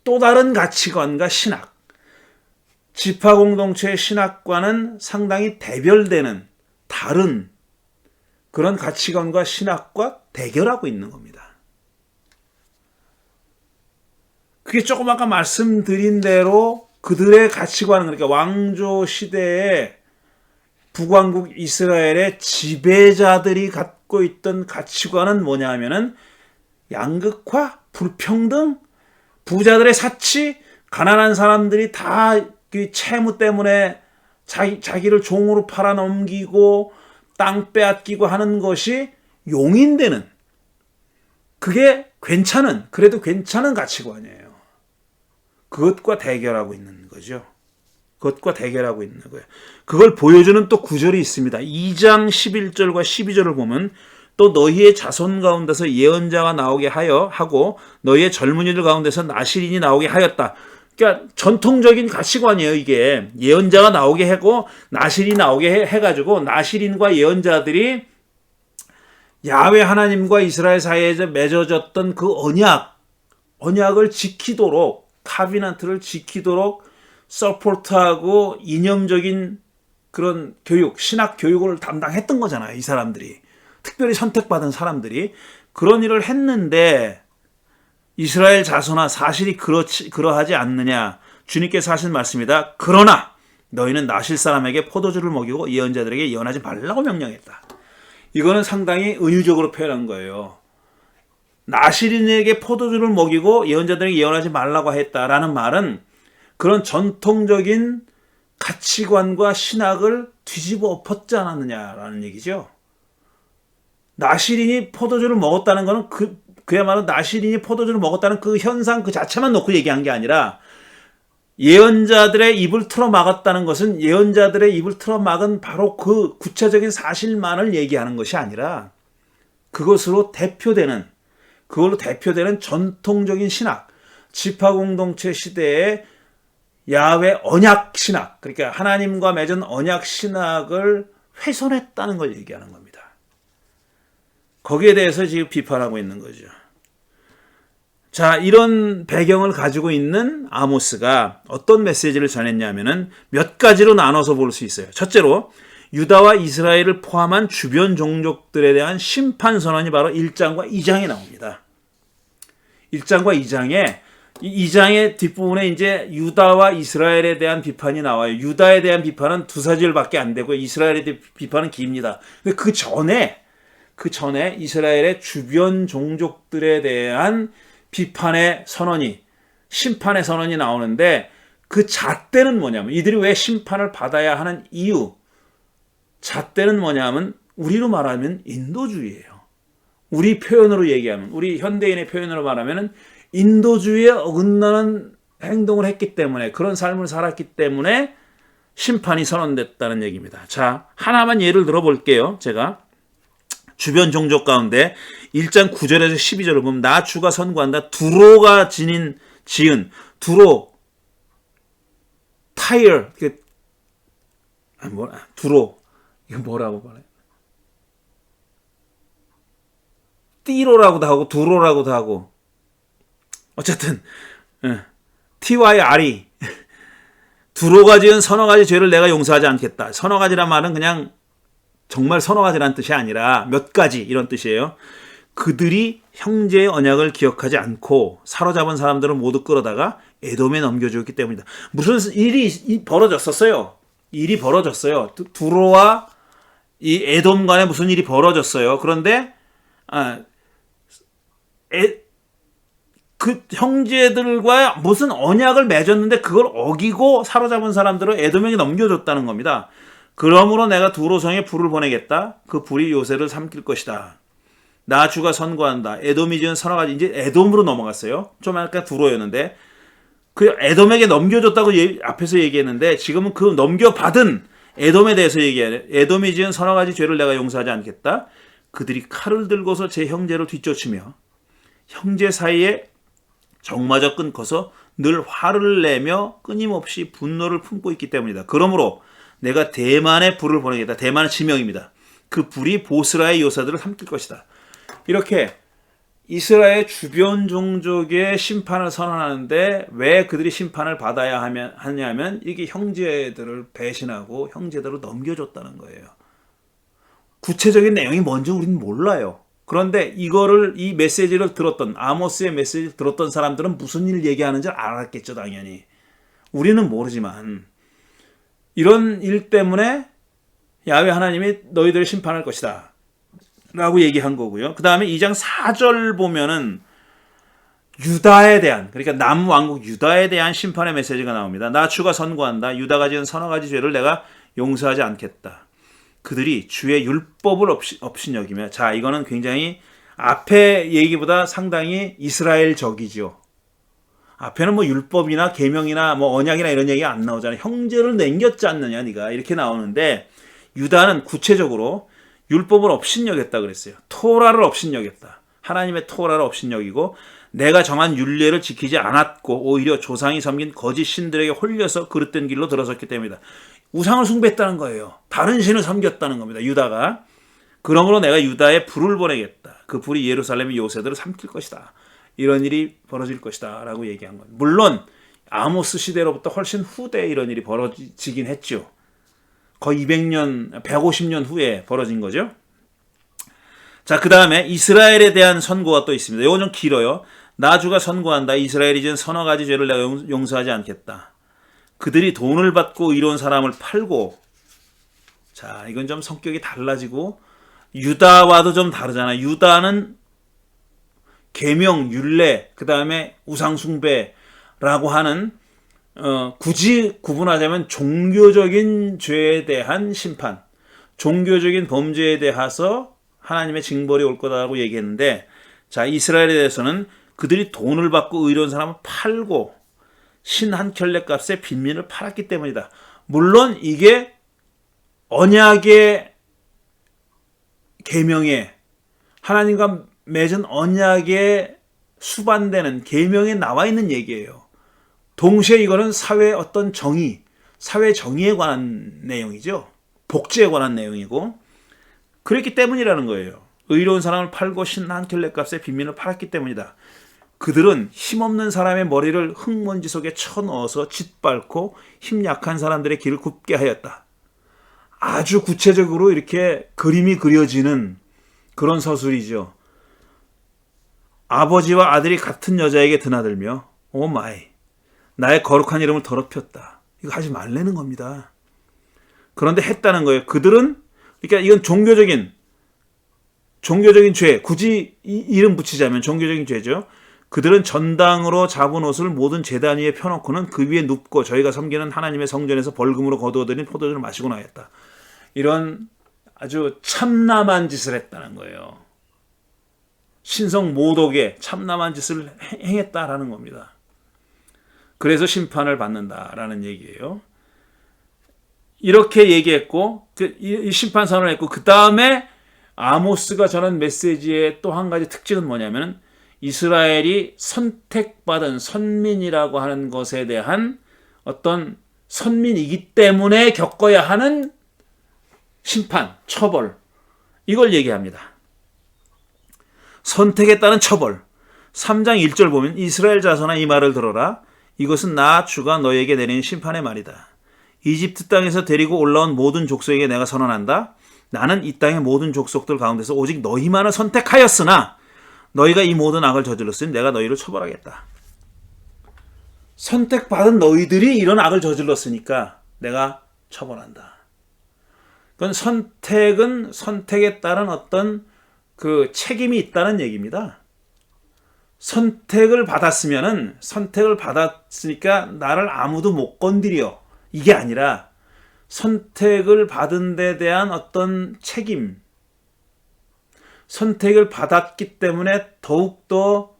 또 다른 가치관과 신학, 지파 공동체의 신학과는 상당히 대별되는 다른 그런 가치관과 신학과 대결하고 있는 겁니다. 그게 조금 아까 말씀드린 대로 그들의 가치관은, 그러니까 왕조 시대에 북왕국 이스라엘의 지배자들이 갖고 있던 가치관은 뭐냐 하면은 양극화, 불평등, 부자들의 사치, 가난한 사람들이 다 그 채무 때문에 자기를 종으로 팔아넘기고 땅 빼앗기고 하는 것이 용인되는, 그게 그래도 괜찮은 가치관이에요. 그것과 대결하고 있는 거죠. 그것과 대결하고 있는 거예요. 그걸 보여주는 또 구절이 있습니다. 2장 11절과 12절을 보면 또 너희의 자손 가운데서 예언자가 나오게 하고 너희의 젊은이들 가운데서 나실인이 나오게 하였다. 그러니까 전통적인 가치관이에요. 이게 예언자가 나오게 하고 나실이 나오게 해가지고 나실인과 예언자들이 야훼 하나님과 이스라엘 사이에 맺어졌던 그 언약을 지키도록, 카비넌트를 지키도록 서포트하고 이념적인 그런 교육, 신학 교육을 담당했던 거잖아요. 이 사람들이. 특별히 선택받은 사람들이 그런 일을 했는데 이스라엘 자손아 사실이 그러하지 않느냐. 주님께서 하신 말씀이다. 그러나 너희는 나실 사람에게 포도주를 먹이고 예언자들에게 예언하지 말라고 명령했다. 이거는 상당히 은유적으로 표현한 거예요. 나실인에게 포도주를 먹이고 예언자들에게 예언하지 말라고 했다라는 말은 그런 전통적인 가치관과 신학을 뒤집어 엎었지 않았느냐라는 얘기죠. 나실인이 포도주를 먹었다는 것은 그야말로 나실인이 포도주를 먹었다는 그 현상 그 자체만 놓고 얘기한 게 아니라 예언자들의 입을 틀어막았다는 것은 예언자들의 입을 틀어막은 바로 그 구체적인 사실만을 얘기하는 것이 아니라 그걸로 대표되는 전통적인 신학, 지파 공동체 시대의 야훼 언약 신학, 그러니까 하나님과 맺은 언약 신학을 훼손했다는 걸 얘기하는 겁니다. 거기에 대해서 지금 비판하고 있는 거죠. 자, 이런 배경을 가지고 있는 아모스가 어떤 메시지를 전했냐면은 몇 가지로 나눠서 볼 수 있어요. 첫째로 유다와 이스라엘을 포함한 주변 종족들에 대한 심판 선언이 바로 1장과 2장에 나옵니다. 1장과 2장의 뒷부분에 이제 유다와 이스라엘에 대한 비판이 나와요. 유다에 대한 비판은 2사절밖에 안 되고 이스라엘에 대한 비판은 깁니다. 근데 그 전에 이스라엘의 주변 종족들에 대한 비판의 선언이, 심판의 선언이 나오는데 그 잣대는 뭐냐면, 이들이 왜 심판을 받아야 하는 이유, 잣대는 뭐냐면 우리로 말하면 인도주의예요. 우리 표현으로 얘기하면, 우리 현대인의 표현으로 말하면 인도주의에 어긋나는 행동을 했기 때문에, 그런 삶을 살았기 때문에 심판이 선언됐다는 얘기입니다. 자, 하나만 예를 들어볼게요. 제가 주변 종족 가운데 1장 9절에서 12절을 보면 나 주가 선고한다. 두로가 지은 두로, 타이어, 두로, 이거 뭐라고 말해? 띠로라고도 하고 두로라고도 하고 어쨌든 TYRE 두로가 지은 서너 가지 죄를 내가 용서하지 않겠다. 서너 가지란 말은 그냥 정말 서너 가지란 뜻이 아니라 몇 가지 이런 뜻이에요. 그들이 형제의 언약을 기억하지 않고 사로잡은 사람들을 모두 끌어다가 에돔에 넘겨주었기 때문이다. 무슨 일이 벌어졌었어요. 일이 벌어졌어요. 두로와 이 에돔 간에 무슨 일이 벌어졌어요. 그런데 그 형제들과 무슨 언약을 맺었는데 그걸 어기고 사로잡은 사람들을 에돔에게 넘겨줬다는 겁니다. 그러므로 내가 두로성에 불을 보내겠다. 그 불이 요새를 삼킬 것이다. 나 주가 선고한다. 에돔이 지은 서너 가지, 이제 에돔으로 넘어갔어요. 좀 아까 두로였는데 그 에돔에게 넘겨줬다고 앞에서 얘기했는데 지금은 그 넘겨받은 에돔에 대해서 얘기해요. 에돔이 지은 서너 가지 죄를 내가 용서하지 않겠다. 그들이 칼을 들고서 제 형제를 뒤쫓으며 형제 사이에 정마저 끊고서 늘 화를 내며 끊임없이 분노를 품고 있기 때문이다. 그러므로 내가 대만에 불을 보내겠다. 대만은 지명입니다. 그 불이 보스라의 요사들을 삼킬 것이다. 이렇게 이스라엘 주변 종족의 심판을 선언하는데 왜 그들이 심판을 받아야 하냐면 이게 형제들을 배신하고 형제들을 넘겨줬다는 거예요. 구체적인 내용이 뭔지 우리는 몰라요. 그런데 이 메시지를 들었던 아모스의 메시지를 들었던 사람들은 무슨 일을 얘기하는지 알았겠죠, 당연히. 우리는 모르지만 이런 일 때문에 야훼 하나님이 너희들을 심판할 것이다 라고 얘기한 거고요. 그 다음에 2장 4절 보면은 유다에 대한, 그러니까 남왕국 유다에 대한 심판의 메시지가 나옵니다. 나 주가 선고한다. 유다가 지은 서너 가지 죄를 내가 용서하지 않겠다. 그들이 주의 율법을 업신여기며, 자, 이거는 굉장히 앞에 얘기보다 상당히 이스라엘적이죠. 앞에는 뭐 율법이나 계명이나 뭐 언약이나 이런 얘기가 안 나오잖아요. 형제를 남겼지 않느냐 네가 이렇게 나오는데 유다는 구체적으로 율법을 업신여겼다 그랬어요. 토라를 업신여겼다. 하나님의 토라를 업신여기고 내가 정한 율례를 지키지 않았고 오히려 조상이 섬긴 거짓 신들에게 홀려서 그릇된 길로 들어섰기 때문이다. 우상을 숭배했다는 거예요. 다른 신을 섬겼다는 겁니다. 유다가. 그러므로 내가 유다에 불을 보내겠다. 그 불이 예루살렘의 요새들을 삼킬 것이다. 이런 일이 벌어질 것이다 라고 얘기한 거예요. 물론 아모스 시대로부터 훨씬 후대에 이런 일이 벌어지긴 했죠. 거의 200년, 150년 후에 벌어진 거죠. 자, 그 다음에 이스라엘에 대한 선고가 또 있습니다. 이거 좀 길어요. 나 주가 선고한다. 이스라엘이 지은 서너 가지 죄를 내가 용서하지 않겠다. 그들이 돈을 받고 의로운 사람을 팔고, 자, 이건 좀 성격이 달라지고 유다와도 좀 다르잖아요. 유다는 계명, 율례, 그 다음에 우상숭배라고 하는 굳이 구분하자면 종교적인 죄에 대한 심판, 종교적인 범죄에 대해서 하나님의 징벌이 올 거다라고 얘기했는데, 자, 이스라엘에 대해서는 그들이 돈을 받고 의로운 사람을 팔고 신 한 켤레 값에 빈민을 팔았기 때문이다. 물론 이게 언약의 계명에 하나님과 맺은 언약에 수반되는 계명에 나와 있는 얘기예요. 동시에 이거는 사회의 어떤 정의, 사회 정의에 관한 내용이죠. 복지에 관한 내용이고 그랬기 때문이라는 거예요. 의로운 사람을 팔고 신 한 켤레 값에 빈민을 팔았기 때문이다. 그들은 힘없는 사람의 머리를 흙먼지 속에 쳐넣어서 짓밟고 힘 약한 사람들의 길을 굽게 하였다. 아주 구체적으로 이렇게 그림이 그려지는 그런 서술이죠. 아버지와 아들이 같은 여자에게 드나들며 오 마이 나의 거룩한 이름을 더럽혔다. 이거 하지 말라는 겁니다. 그런데 했다는 거예요. 그들은 그러니까 이건 종교적인 죄, 굳이 이름 붙이자면 종교적인 죄죠. 그들은 전당으로 잡은 옷을 모든 제단 위에 펴놓고는 그 위에 눕고 저희가 섬기는 하나님의 성전에서 벌금으로 거두어들인 포도주를 마시고 나였다. 이런 아주 참남한 짓을 했다는 거예요. 신성 모독에 참남한 짓을 행했다라는 겁니다. 그래서 심판을 받는다라는 얘기예요. 이렇게 얘기했고 이 심판 선언을 했고 그 다음에 아모스가 전한 메시지의 또 한 가지 특징은 뭐냐면 이스라엘이 선택받은 선민이라고 하는 것에 대한 어떤 선민이기 때문에 겪어야 하는 심판, 처벌 이걸 얘기합니다. 선택에 따른 처벌. 3장 1절 보면 이스라엘 자손아 이 말을 들어라. 이것은 나 주가 너에게 내리는 심판의 말이다. 이집트 땅에서 데리고 올라온 모든 족속에게 내가 선언한다. 나는 이 땅의 모든 족속들 가운데서 오직 너희만을 선택하였으나 너희가 이 모든 악을 저질렀으니 내가 너희를 처벌하겠다. 선택받은 너희들이 이런 악을 저질렀으니까 내가 처벌한다. 그건 선택은 선택에 따른 어떤 그 책임이 있다는 얘기입니다. 선택을 받았으니까 나를 아무도 못 건드려. 이게 아니라 선택을 받은 데 대한 어떤 책임. 선택을 받았기 때문에 더욱더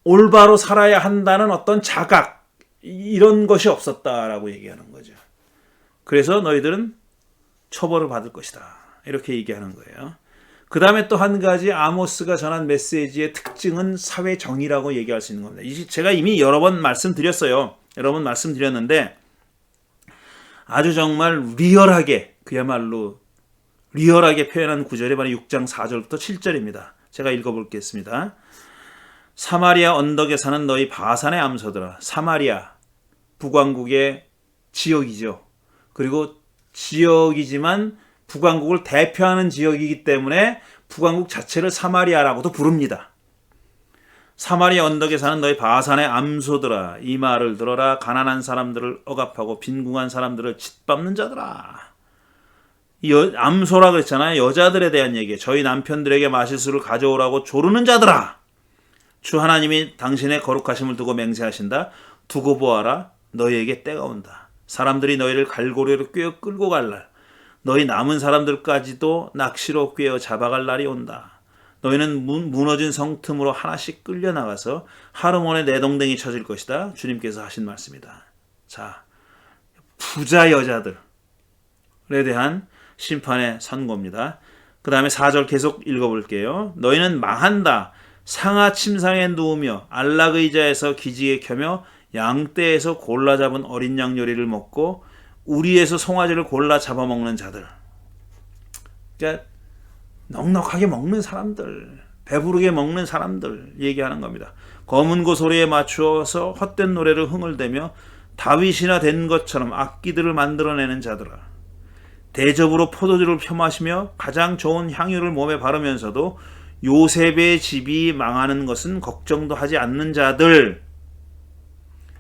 올바로 살아야 한다는 어떤 자각. 이런 것이 없었다라고 얘기하는 거죠. 그래서 너희들은 처벌을 받을 것이다. 이렇게 얘기하는 거예요. 그 다음에 또 한 가지 아모스가 전한 메시지의 특징은 사회정의라고 얘기할 수 있는 겁니다. 제가 이미 여러 번 말씀드렸어요. 여러 번 말씀드렸는데 아주 정말 그야말로 리얼하게 표현한 구절이 바로 6장 4절부터 7절입니다. 제가 읽어보겠습니다. 사마리아 언덕에 사는 너희 바산의 암소들아. 사마리아, 북왕국의 지역이죠. 그리고 지역이지만 북왕국을 대표하는 지역이기 때문에 북왕국 자체를 사마리아라고도 부릅니다. 사마리아 언덕에 사는 너희 바산의 암소들아 이 말을 들어라. 가난한 사람들을 억압하고 빈궁한 사람들을 짓밟는 자들아. 암소라 그랬잖아요. 여자들에 대한 얘기예요. 저희 남편들에게 마실 수를 가져오라고 조르는 자들아. 주 하나님이 당신의 거룩하심을 두고 맹세하신다. 두고 보아라. 너희에게 때가 온다. 사람들이 너희를 갈고리로 꿰어 끌고 갈 날. 너희 남은 사람들까지도 낚시로 꿰어 잡아갈 날이 온다. 너희는 무너진 성틈으로 하나씩 끌려나가서 하루만에 내동댕이 쳐질 것이다. 주님께서 하신 말씀이다. 자, 부자 여자들에 대한 심판의 선고입니다. 그 다음에 4절 계속 읽어볼게요. 너희는 망한다. 상하 침상에 누우며 안락 의자에서 기지개 켜며 양떼에서 골라 잡은 어린 양 요리를 먹고 우리에서 송아지를 골라 잡아먹는 자들. 그러니까 넉넉하게 먹는 사람들, 배부르게 먹는 사람들 얘기하는 겁니다. 검은 고 소리에 맞추어서 헛된 노래를 흥을대며 다윗이나 된 것처럼 악기들을 만들어내는 자들아. 대접으로 포도주를 펴마시며 가장 좋은 향유를 몸에 바르면서도 요셉의 집이 망하는 것은 걱정도 하지 않는 자들.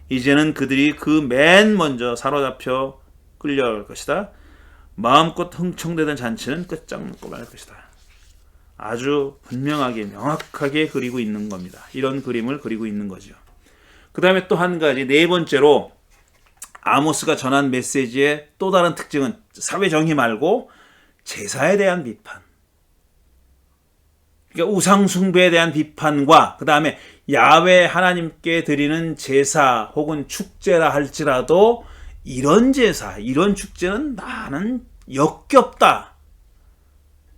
이제는 그들이 그 맨 먼저 사로잡혀 끌려갈 것이다. 마음껏 흥청대던 잔치는 끝장먹고 말 것이다. 아주 분명하게 명확하게 그리고 있는 겁니다. 이런 그림을 그리고 있는 거죠. 그 다음에 또 한 가지 네 번째로 아모스가 전한 메시지의 또 다른 특징은 사회정의 말고 제사에 대한 비판. 그러니까 우상숭배에 대한 비판과 그 다음에 야훼 하나님께 드리는 제사 혹은 축제라 할지라도 이런 제사, 이런 축제는 나는 역겹다.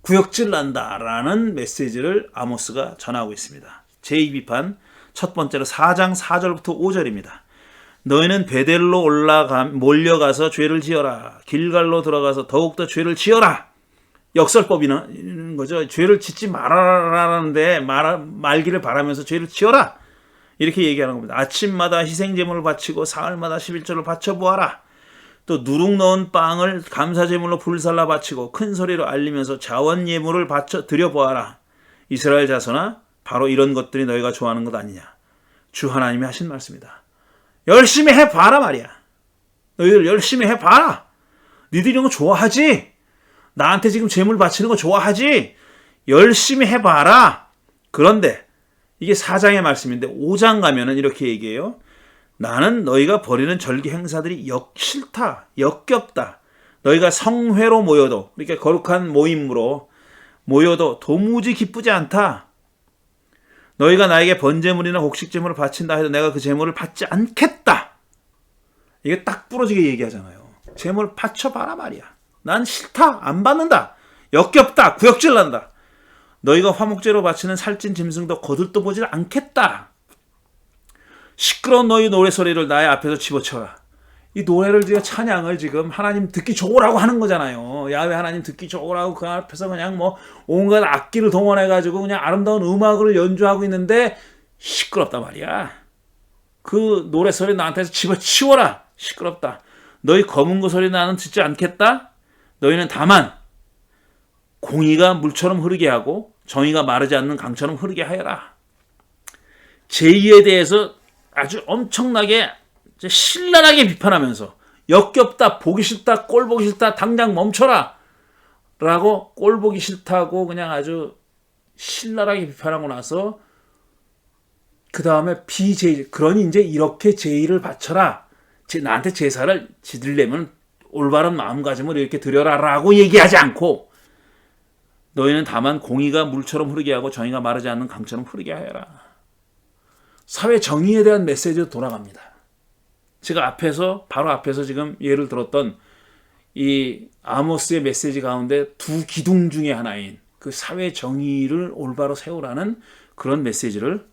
구역질 난다라는 메시지를 아모스가 전하고 있습니다. 제2비판 첫 번째로 4장 4절부터 5절입니다. 너희는 베델로 몰려가서 죄를 지어라. 길갈로 들어가서 더욱더 죄를 지어라. 역설법이는 거죠. 죄를 짓지 말아라는데 말기를 바라면서 죄를 지어라. 이렇게 얘기하는 겁니다. 아침마다 희생제물을 바치고 사흘마다 11조를 바쳐보아라. 또 누룩 넣은 빵을 감사제물로 불살라 바치고 큰 소리로 알리면서 자원 예물을 바쳐 드려보아라. 이스라엘 자손아, 바로 이런 것들이 너희가 좋아하는 것 아니냐. 주 하나님이 하신 말씀이다. 열심히 해봐라 말이야. 너희들 열심히 해봐라. 니들 이런 거 좋아하지? 나한테 지금 제물 바치는 거 좋아하지? 열심히 해봐라. 그런데 이게 4장의 말씀인데 5장 가면은 이렇게 얘기해요. 나는 너희가 벌이는 절기 행사들이 싫다, 역겹다. 너희가 성회로 모여도, 그러니까 거룩한 모임으로 모여도 도무지 기쁘지 않다. 너희가 나에게 번제물이나 곡식제물을 바친다 해도 내가 그 제물을 받지 않겠다. 이게 딱 부러지게 얘기하잖아요. 제물 바쳐봐라 말이야. 난 싫다, 안 받는다. 역겹다, 구역질 난다. 너희가 화목제로 바치는 살찐 짐승도 거들떠 보질 않겠다. 시끄러운 너희 노래소리를 나의 앞에서 집어쳐라. 이 노래를 지금 찬양을 지금 하나님 듣기 좋으라고 하는 거잖아요. 야훼 하나님 듣기 좋으라고 그 앞에서 그냥 뭐 온갖 악기를 동원해 가지고 그냥 아름다운 음악을 연주하고 있는데 시끄럽단 말이야. 그 노래 소리 나한테서 집어치워라. 시끄럽다. 너희 검은 그 소리 나는 듣지 않겠다. 너희는 다만 공의가 물처럼 흐르게 하고 정의가 마르지 않는 강처럼 흐르게 하여라. 제2에 대해서 아주 엄청나게 신랄하게 비판하면서 역겹다, 보기 싫다, 꼴 보기 싫다, 당장 멈춰라 라고 꼴 보기 싫다고 그냥 아주 신랄하게 비판하고 나서 그 다음에 비제의, 그러니 이제 이렇게 제의를 바쳐라. 나한테 제사를 지들려면 올바른 마음가짐을 이렇게 드려라 라고 얘기하지 않고 너희는 다만 공의가 물처럼 흐르게 하고 정의가 마르지 않는 강처럼 흐르게 하여라. 사회 정의에 대한 메시지로 돌아갑니다. 제가 바로 앞에서 지금 예를 들었던 이 아모스의 메시지 가운데 두 기둥 중에 하나인 그 사회 정의를 올바로 세우라는 그런 메시지를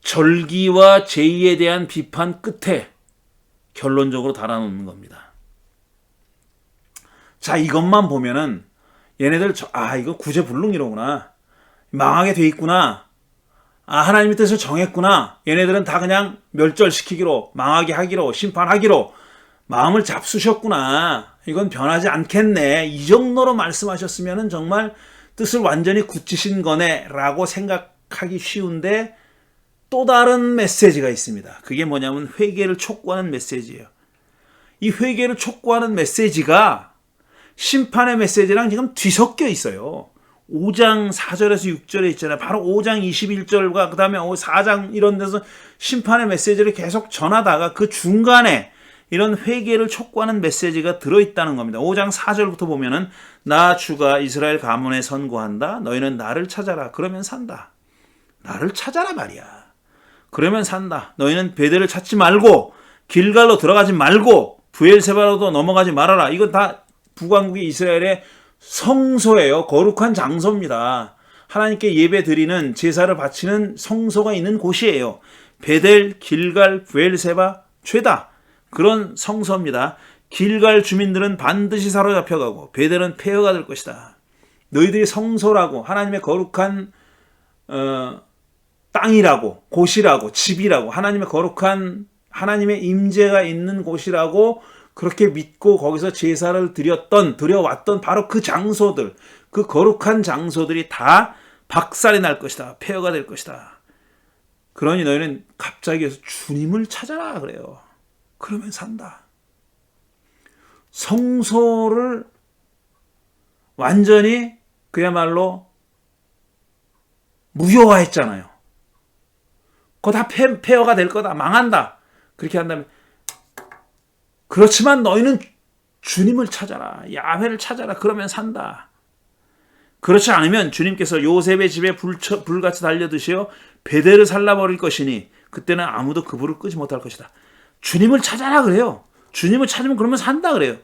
절기와 제의에 대한 비판 끝에 결론적으로 달아놓는 겁니다. 자, 이것만 보면은 얘네들 이거 구제불능이로구나. 망하게 돼 있구나. 하나님의 뜻을 정했구나. 얘네들은 다 그냥 멸절시키기로, 망하게 하기로, 심판하기로 마음을 잡수셨구나. 이건 변하지 않겠네. 이 정도로 말씀하셨으면 정말 뜻을 완전히 굳히신 거네 라고 생각하기 쉬운데 또 다른 메시지가 있습니다. 그게 뭐냐면 회개를 촉구하는 메시지예요. 이 회개를 촉구하는 메시지가 심판의 메시지랑 지금 뒤섞여 있어요. 5장 4절에서 6절에 있잖아요. 바로 5장 21절과 그 다음에 4장 이런 데서 심판의 메시지를 계속 전하다가 그 중간에 이런 회개를 촉구하는 메시지가 들어있다는 겁니다. 5장 4절부터 보면은 나 주가 이스라엘 가문에 선고한다. 너희는 나를 찾아라. 그러면 산다. 나를 찾아라 말이야. 그러면 산다. 너희는 베델을 찾지 말고 길갈로 들어가지 말고 브엘세바로도 넘어가지 말아라. 이건 다 북왕국의 이스라엘의 성소예요. 거룩한 장소입니다. 하나님께 예배 드리는 제사를 바치는 성소가 있는 곳이에요. 베델, 길갈, 브엘세바, 죄다. 그런 성소입니다. 길갈 주민들은 반드시 사로잡혀가고 베델은 폐허가 될 것이다. 너희들이 성소라고 하나님의 거룩한 땅이라고 곳이라고 집이라고 하나님의 거룩한 하나님의 임재가 있는 곳이라고 그렇게 믿고 거기서 제사를 드려왔던 바로 그 장소들, 그 거룩한 장소들이 다 박살이 날 것이다. 폐허가 될 것이다. 그러니 너희는 갑자기 주님을 찾아라 그래요. 그러면 산다. 성소를 완전히 그야말로 무효화했잖아요. 그거 다 폐허가 될 거다. 망한다. 그렇게 한다면 그렇지만 너희는 주님을 찾아라. 야훼를 찾아라. 그러면 산다. 그렇지 않으면 주님께서 요셉의 집에 불같이 달려드시어 베델을 살라버릴 것이니 그때는 아무도 그 불을 끄지 못할 것이다. 주님을 찾아라 그래요. 주님을 찾으면 그러면 산다 그래요.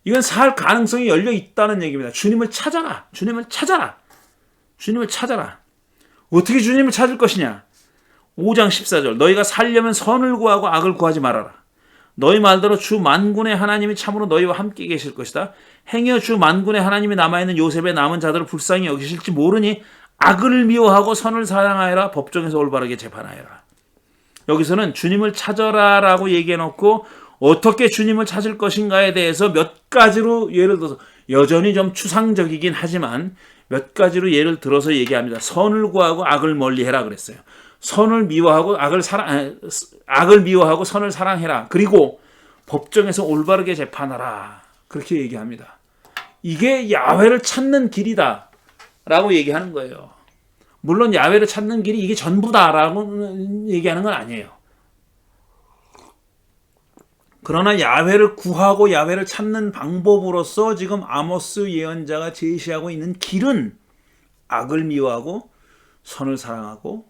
이건 살 가능성이 열려 있다는 얘기입니다. 주님을 찾아라. 주님을 찾아라. 주님을 찾아라. 어떻게 주님을 찾을 것이냐? 5장 14절 너희가 살려면 선을 구하고 악을 구하지 말아라. 너희 말대로 주 만군의 하나님이 참으로 너희와 함께 계실 것이다. 행여 주 만군의 하나님이 남아있는 요셉의 남은 자들을 불쌍히 여기실지 모르니 악을 미워하고 선을 사랑하여라. 법정에서 올바르게 재판하여라. 여기서는 주님을 찾아라라고 얘기해놓고 어떻게 주님을 찾을 것인가에 대해서 몇 가지로 예를 들어서 여전히 좀 추상적이긴 하지만 몇 가지로 예를 들어서 얘기합니다. 선을 구하고 악을 멀리해라 그랬어요. 선을 미워하고 악을 미워하고 선을 사랑해라. 그리고 법정에서 올바르게 재판하라. 그렇게 얘기합니다. 이게 야훼를 찾는 길이다라고 얘기하는 거예요. 물론 야훼를 찾는 길이 이게 전부다라고 얘기하는 건 아니에요. 그러나 야훼를 구하고 야훼를 찾는 방법으로서 지금 아모스 예언자가 제시하고 있는 길은 악을 미워하고 선을 사랑하고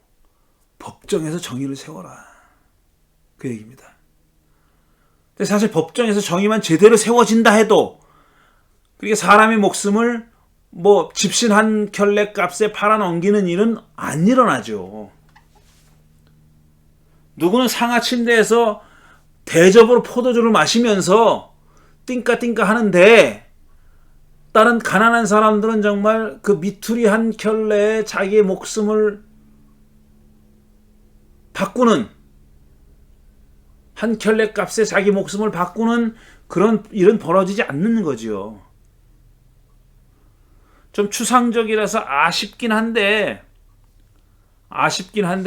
법정에서 정의를 세워라. 그 얘기입니다. 근데 사실 법정에서 정의만 제대로 세워진다 해도 그렇게 사람의 목숨을 집신 한 켤레 값에 팔아넘기는 일은 안 일어나죠. 누구는 상하 침대에서 대접으로 포도주를 마시면서 띵까띵까 하는데 다른 가난한 사람들은 정말 그 미투리 한 켤레에 자기의 목숨을 바꾸는, 한 켤레 값에 자기 목숨을 바꾸는 그런 일은 벌어지지 않는 거지요. 좀 추상적이라서 아쉽긴 한데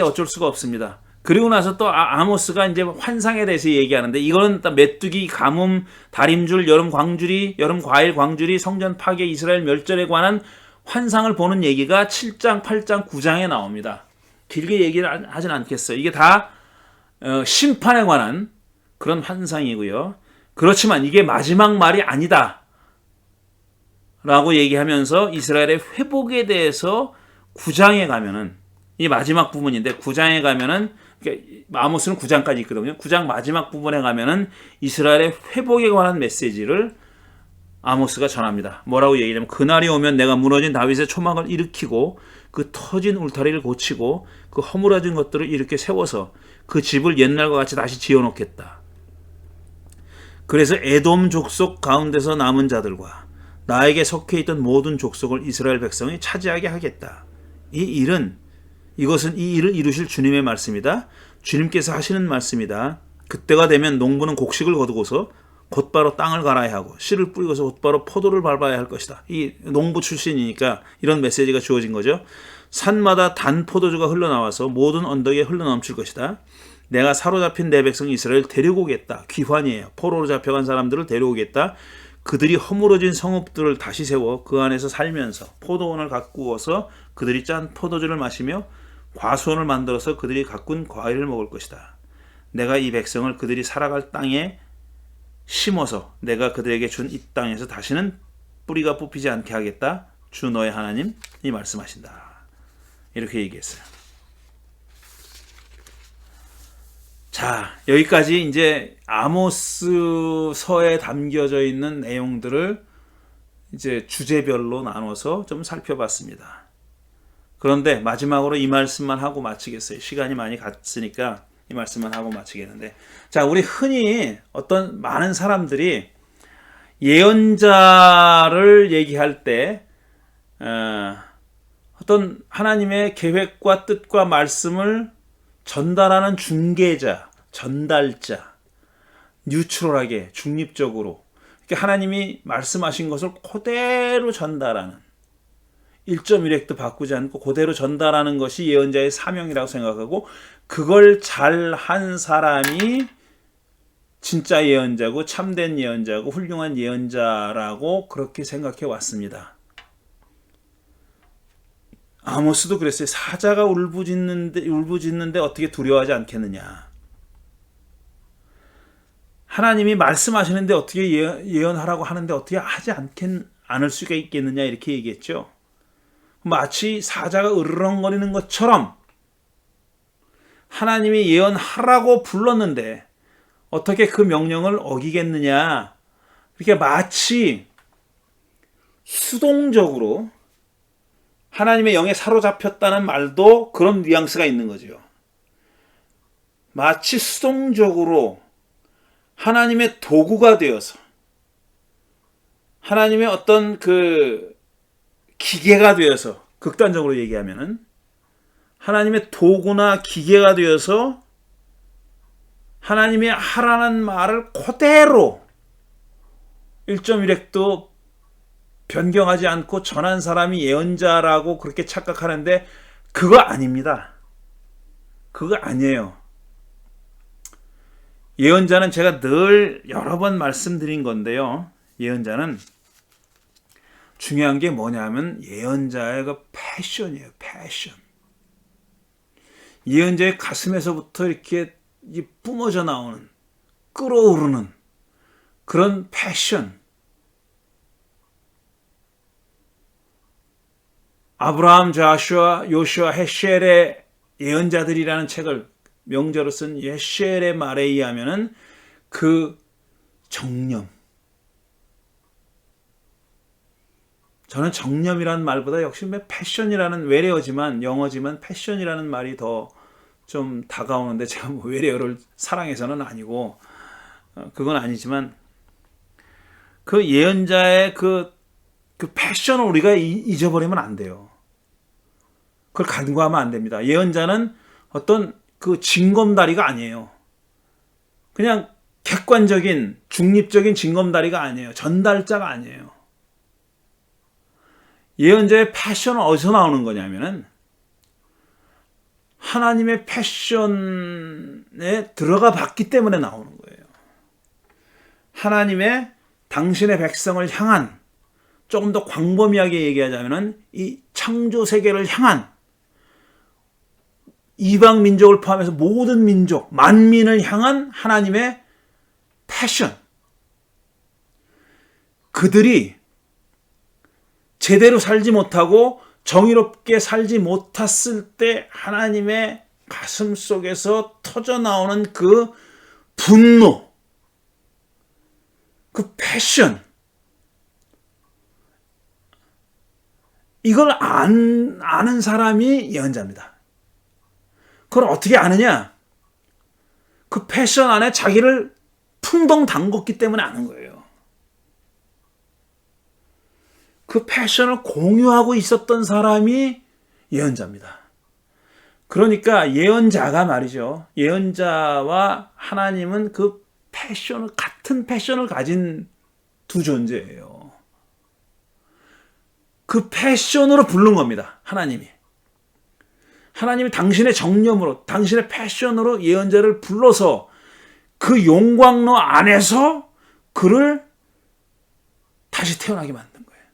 어쩔 수가 없습니다. 그리고 나서 또 아모스가 이제 환상에 대해서 얘기하는데, 이거는 메뚜기, 가뭄, 다림줄, 여름 광주리, 여름 과일 광주리, 성전 파괴, 이스라엘 멸절에 관한 환상을 보는 얘기가 7장, 8장, 9장에 나옵니다. 길게 얘기를 하진 않겠어요. 이게 다 심판에 관한 그런 환상이고요. 그렇지만 이게 마지막 말이 아니다 라고 얘기하면서 이스라엘의 회복에 대해서 9장에 가면은, 이 마지막 부분인데 9장에 가면은, 그러니까 아모스는 9장까지 있거든요. 9장 마지막 부분에 가면은 이스라엘의 회복에 관한 메시지를 아모스가 전합니다. 뭐라고 얘기하냐면, 그날이 오면 내가 무너진 다윗의 초막을 일으키고 그 터진 울타리를 고치고 그 허물어진 것들을 일으켜 세워서 그 집을 옛날과 같이 다시 지어놓겠다. 그래서 에돔 족속 가운데서 남은 자들과 나에게 속해 있던 모든 족속을 이스라엘 백성이 차지하게 하겠다. 이것은 이 일을 이루실 주님의 말씀이다. 주님께서 하시는 말씀이다. 그때가 되면 농부는 곡식을 거두고서 곧바로 땅을 갈아야 하고 씨를 뿌리고서 곧바로 포도를 밟아야 할 것이다. 이 농부 출신이니까 이런 메시지가 주어진 거죠. 산마다 단 포도주가 흘러나와서 모든 언덕에 흘러넘칠 것이다. 내가 사로잡힌 내 백성 이스라엘을 데려오겠다. 귀환이에요. 포로로 잡혀간 사람들을 데려오겠다. 그들이 허물어진 성읍들을 다시 세워 그 안에서 살면서 포도원을 가꾸어서 그들이 짠 포도주를 마시며 과수원을 만들어서 그들이 가꾼 과일을 먹을 것이다. 내가 이 백성을 그들이 살아갈 땅에 심어서 내가 그들에게 준 이 땅에서 다시는 뿌리가 뽑히지 않게 하겠다. 주 너의 하나님이 말씀하신다. 이렇게 얘기했어요. 자, 여기까지 이제 아모스서에 담겨져 있는 내용들을 이제 주제별로 나눠서 좀 살펴봤습니다. 그런데 마지막으로 이 말씀만 하고 마치겠어요. 시간이 많이 갔으니까 이 말씀만 하고 마치겠는데, 자, 우리 흔히 어떤 많은 사람들이 예언자를 얘기할 때 어떤 하나님의 계획과 뜻과 말씀을 전달하는 중개자, 전달자, 뉴트럴하게, 중립적으로 이렇게 하나님이 말씀하신 것을 그대로 전달하는, 1.1획도 바꾸지 않고 그대로 전달하는 것이 예언자의 사명이라고 생각하고, 그걸 잘한 사람이 진짜 예언자고 참된 예언자고 훌륭한 예언자라고 그렇게 생각해 왔습니다. 아모스도 그랬어요. 사자가 울부짖는데 어떻게 두려워하지 않겠느냐. 하나님이 말씀하시는데 어떻게 예언하라고 하는데 어떻게 하지 않을 수가 있겠느냐, 이렇게 얘기했죠. 마치 사자가 으르렁거리는 것처럼 하나님이 예언하라고 불렀는데 어떻게 그 명령을 어기겠느냐, 이렇게 마치 수동적으로 하나님의 영에 사로잡혔다는 말도 그런 뉘앙스가 있는 거죠. 마치 수동적으로 하나님의 도구가 되어서, 하나님의 어떤 그 기계가 되어서, 극단적으로 얘기하면은 하나님의 도구나 기계가 되어서 하나님의 하라는 말을 그대로 1.1획도 변경하지 않고 전한 사람이 예언자라고 그렇게 착각하는데 그거 아닙니다. 그거 아니에요. 예언자는 제가 늘 여러 번 말씀드린 건데요. 예언자는 중요한 게 뭐냐면 예언자의 그 패션이에요. 패션. 예언자의 가슴에서부터 이렇게 뿜어져 나오는, 끓어오르는 그런 패션. 아브라함, 좌슈아, 요슈아, 헤쉘의 예언자들이라는 책을 명저로 쓴 헤쉘의 말에 의하면은 그 정념. 저는 정념이라는 말보다 역시 패션이라는, 외래어지만 영어지만 패션이라는 말이 더 좀 다가오는데, 제가 외래어를 사랑해서는 아니고 그건 아니지만 그 예언자의 그 패션을 우리가 잊어버리면 안 돼요. 그걸 간과하면 안 됩니다. 예언자는 어떤 그 징검다리가 아니에요. 그냥 객관적인 중립적인 징검다리가 아니에요. 전달자가 아니에요. 예언자의 패션은 어디서 나오는 거냐면은 하나님의 패션에 들어가 봤기 때문에 나오는 거예요. 하나님의 당신의 백성을 향한, 조금 더 광범위하게 얘기하자면은 이 창조 세계를 향한, 이방 민족을 포함해서 모든 민족, 만민을 향한 하나님의 패션. 그들이 제대로 살지 못하고 정의롭게 살지 못했을 때 하나님의 가슴 속에서 터져나오는 그 분노, 그 패션, 이걸 아는 사람이 예언자입니다. 그걸 어떻게 아느냐? 그 패션 안에 자기를 풍덩 담궜기 때문에 아는 거예요. 그 패션을 공유하고 있었던 사람이 예언자입니다. 그러니까 예언자가 말이죠. 예언자와 하나님은 그 같은 패션을 가진 두 존재예요. 그 패션으로 부른 겁니다. 하나님이 당신의 정념으로, 당신의 패션으로 예언자를 불러서 그 용광로 안에서 그를 다시 태어나게 만든 거예요.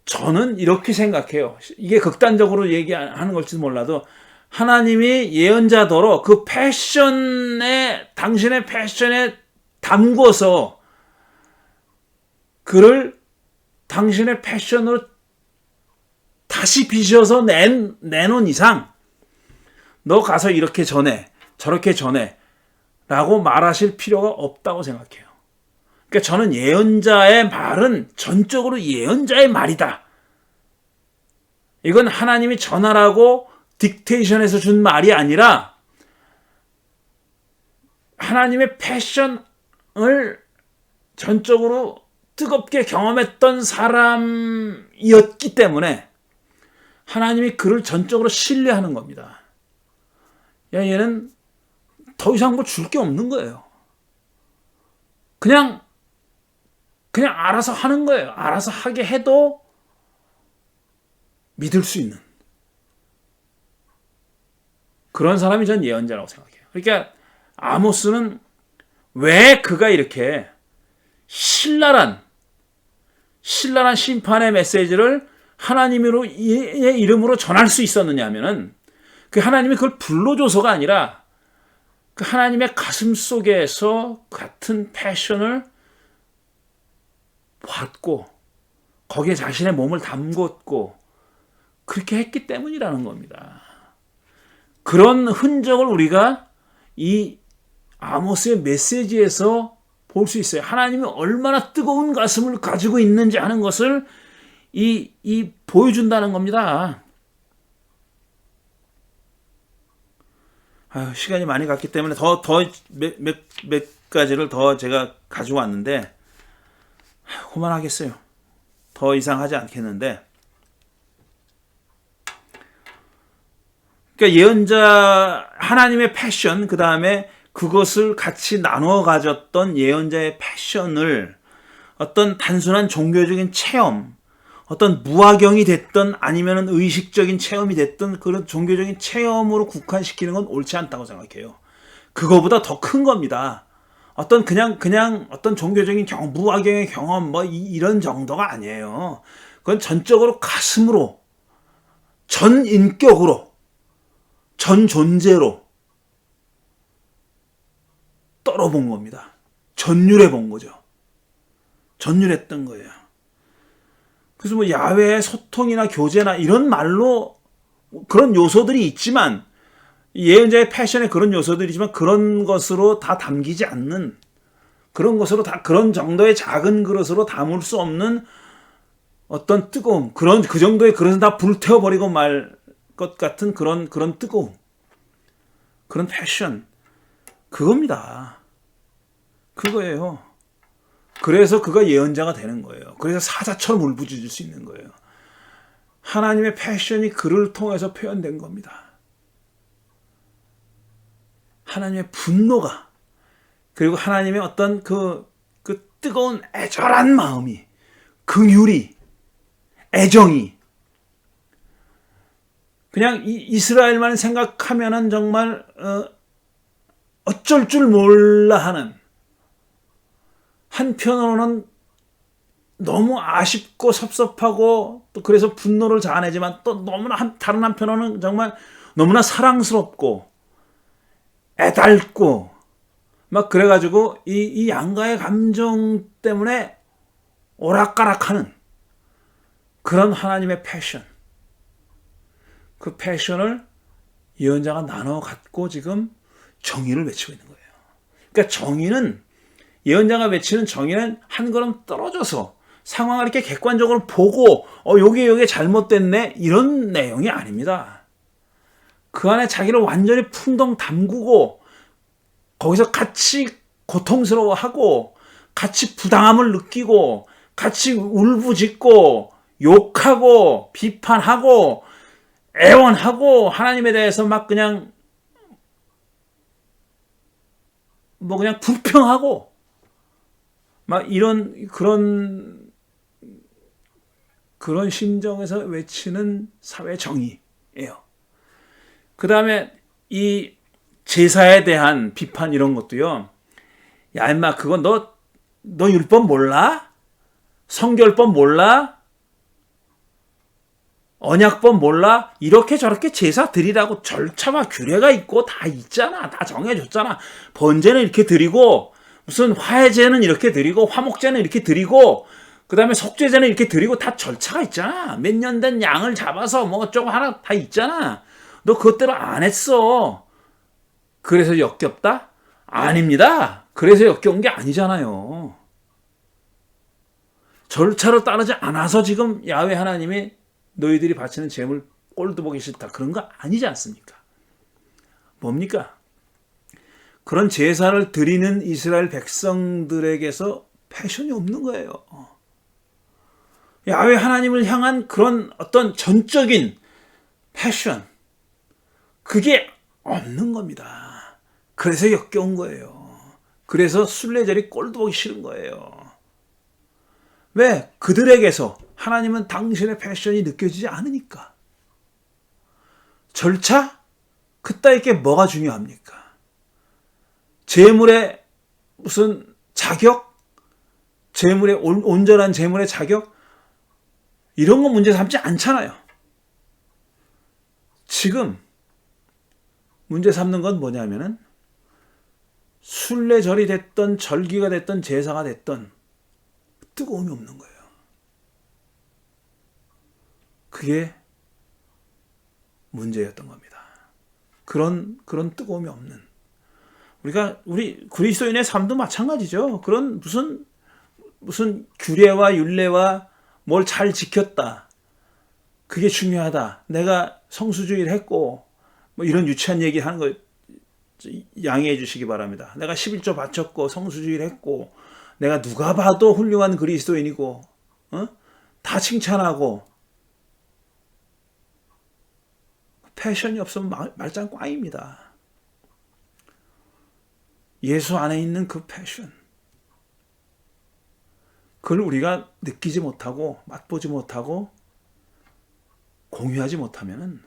저는 이렇게 생각해요. 이게 극단적으로 얘기하는 걸지도 몰라도 하나님이 예언자더러 그 당신의 패션에 담궈서 그를 당신의 패션으로 다시 빚어서 내놓은 이상 너 가서 이렇게 전해, 저렇게 전해 라고 말하실 필요가 없다고 생각해요. 그러니까 저는 예언자의 말은 전적으로 예언자의 말이다. 이건 하나님이 전하라고 딕테이션에서 준 말이 아니라 하나님의 패션을 전적으로 뜨겁게 경험했던 사람이었기 때문에 하나님이 그를 전적으로 신뢰하는 겁니다. 야, 얘는 더 이상 뭐 줄 게 없는 거예요. 그냥 알아서 하는 거예요. 알아서 하게 해도 믿을 수 있는 그런 사람이 전 예언자라고 생각해요. 그러니까 아모스는 왜 그가 이렇게 신랄한 심판의 메시지를 하나님의 이름으로 전할 수 있었느냐 하면은 그 하나님이 그걸 불러줘서가 아니라 그 하나님의 가슴 속에서 같은 패션을 받고 거기에 자신의 몸을 담궜고 그렇게 했기 때문이라는 겁니다. 그런 흔적을 우리가 이 아모스의 메시지에서 볼 수 있어요. 하나님이 얼마나 뜨거운 가슴을 가지고 있는지 하는 것을 보여준다는 겁니다. 시간이 많이 갔기 때문에 몇 가지를 더 제가 가지고 왔는데 그만하겠어요. 더 이상 하지 않겠는데, 그러니까 예언자 하나님의 패션, 그 다음에 그것을 같이 나누어 가졌던 예언자의 패션을 어떤 단순한 종교적인 체험, 어떤 무화경이 됐든 아니면 의식적인 체험이 됐든 그런 종교적인 체험으로 국한시키는 건 옳지 않다고 생각해요. 그거보다 더 큰 겁니다. 어떤 그냥 어떤 종교적인 경험, 무화경의 경험 이런 정도가 아니에요. 그건 전적으로 가슴으로, 전 인격으로, 전 존재로 떨어본 겁니다. 전율해 본 거죠. 전율했던 거예요. 그래서 뭐 야외의 소통이나 교제나 이런 말로 그런 요소들이 있지만, 예언자의 패션에 그런 요소들이지만 그런 것으로 다 담기지 않는, 그런 것으로 다 그런 정도의 작은 그릇으로 담을 수 없는 어떤 뜨거움, 그 정도의 그릇은 다 불태워버리고 말 것 같은 그런 뜨거움, 그런 패션, 그겁니다. 그거예요. 그래서 그가 예언자가 되는 거예요. 그래서 사자처럼 울부짖을 수 있는 거예요. 하나님의 패션이 그를 통해서 표현된 겁니다. 하나님의 분노가, 그리고 하나님의 어떤 그 뜨거운 애절한 마음이, 긍휼이, 애정이, 그냥 이스라엘만 생각하면은 정말 어쩔 줄 몰라 하는, 한편으로는 너무 아쉽고 섭섭하고 또 그래서 분노를 자아내지만 또 너무나 다른 한편으로는 정말 너무나 사랑스럽고 애달고 막 그래가지고 이 양가의 감정 때문에 오락가락하는 그런 하나님의 패션, 그 패션을 예언자가 나눠 갖고 지금 정의를 외치고 있는 거예요. 그러니까 정의는, 예언자가 외치는 정의는 한 걸음 떨어져서 상황을 이렇게 객관적으로 보고 요게 잘못됐네 이런 내용이 아닙니다. 그 안에 자기를 완전히 풍덩 담그고 거기서 같이 고통스러워하고 같이 부당함을 느끼고 같이 울부짖고 욕하고 비판하고 애원하고 하나님에 대해서 막 그냥 그냥 불평하고 막 이런 그런 심정에서 외치는 사회 정의예요. 그 다음에 이 제사에 대한 비판 이런 것도요. 야 임마 그거 너 율법 몰라? 성결법 몰라? 언약법 몰라? 이렇게 저렇게 제사 드리라고 절차와 규례가 있고 다 있잖아. 다 정해줬잖아. 번제는 이렇게 드리고 무슨 화해제는 이렇게 드리고 화목제는 이렇게 드리고 그 다음에 속죄제는 이렇게 드리고 다 절차가 있잖아. 몇 년 된 양을 잡아서 뭐 어쩌고 하나 다 있잖아. 너 그것대로 안 했어. 그래서 역겹다? 아닙니다. 그래서 역겨운 게 아니잖아요. 절차로 따르지 않아서 지금 야훼 하나님이 너희들이 바치는 제물 꼴도 보기 싫다. 그런 거 아니지 않습니까? 뭡니까? 그런 제사를 드리는 이스라엘 백성들에게서 패션이 없는 거예요. 야훼 하나님을 향한 그런 어떤 전적인 패션, 그게 없는 겁니다. 그래서 역겨운 거예요. 그래서 순례절이 꼴도 보기 싫은 거예요. 왜? 그들에게서 하나님은 당신의 패션이 느껴지지 않으니까. 절차? 그따위 게 뭐가 중요합니까? 제물의 무슨 자격? 제물의 온전한 제물의 자격? 이런 거 문제 삼지 않잖아요. 지금 문제 삼는 건 뭐냐면은 순례절이 됐던 절기가 됐던 제사가 됐던 뜨거움이 없는 거예요. 그게 문제였던 겁니다. 그런 뜨거움이 없는, 우리 그리스도인의 삶도 마찬가지죠. 그런 무슨 규례와 율례와 뭘 잘 지켰다, 그게 중요하다, 내가 성수주의를 했고 뭐 이런 유치한 얘기 하는 거 양해해 주시기 바랍니다. 내가 11조 바쳤고 성수주의를 했고 내가 누가 봐도 훌륭한 그리스도인이고 다 칭찬하고, 패션이 없으면 말짱 꽝입니다. 예수 안에 있는 그 패션, 그걸 우리가 느끼지 못하고 맛보지 못하고 공유하지 못하면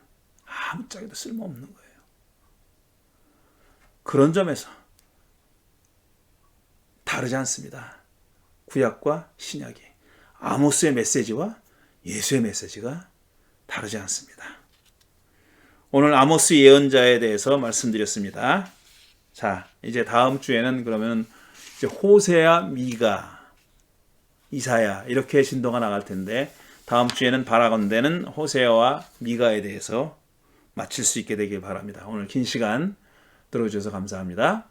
아무짝에도 쓸모없는 거예요. 그런 점에서 다르지 않습니다. 구약과 신약이, 아모스의 메시지와 예수의 메시지가 다르지 않습니다. 오늘 아모스 예언자에 대해서 말씀드렸습니다. 자, 이제 다음 주에는 그러면 이제 호세아, 미가, 이사야 이렇게 진도가 나갈 텐데, 다음 주에는 바라건대는 호세아와 미가에 대해서 마칠 수 있게 되길 바랍니다. 오늘 긴 시간 들어주셔서 감사합니다.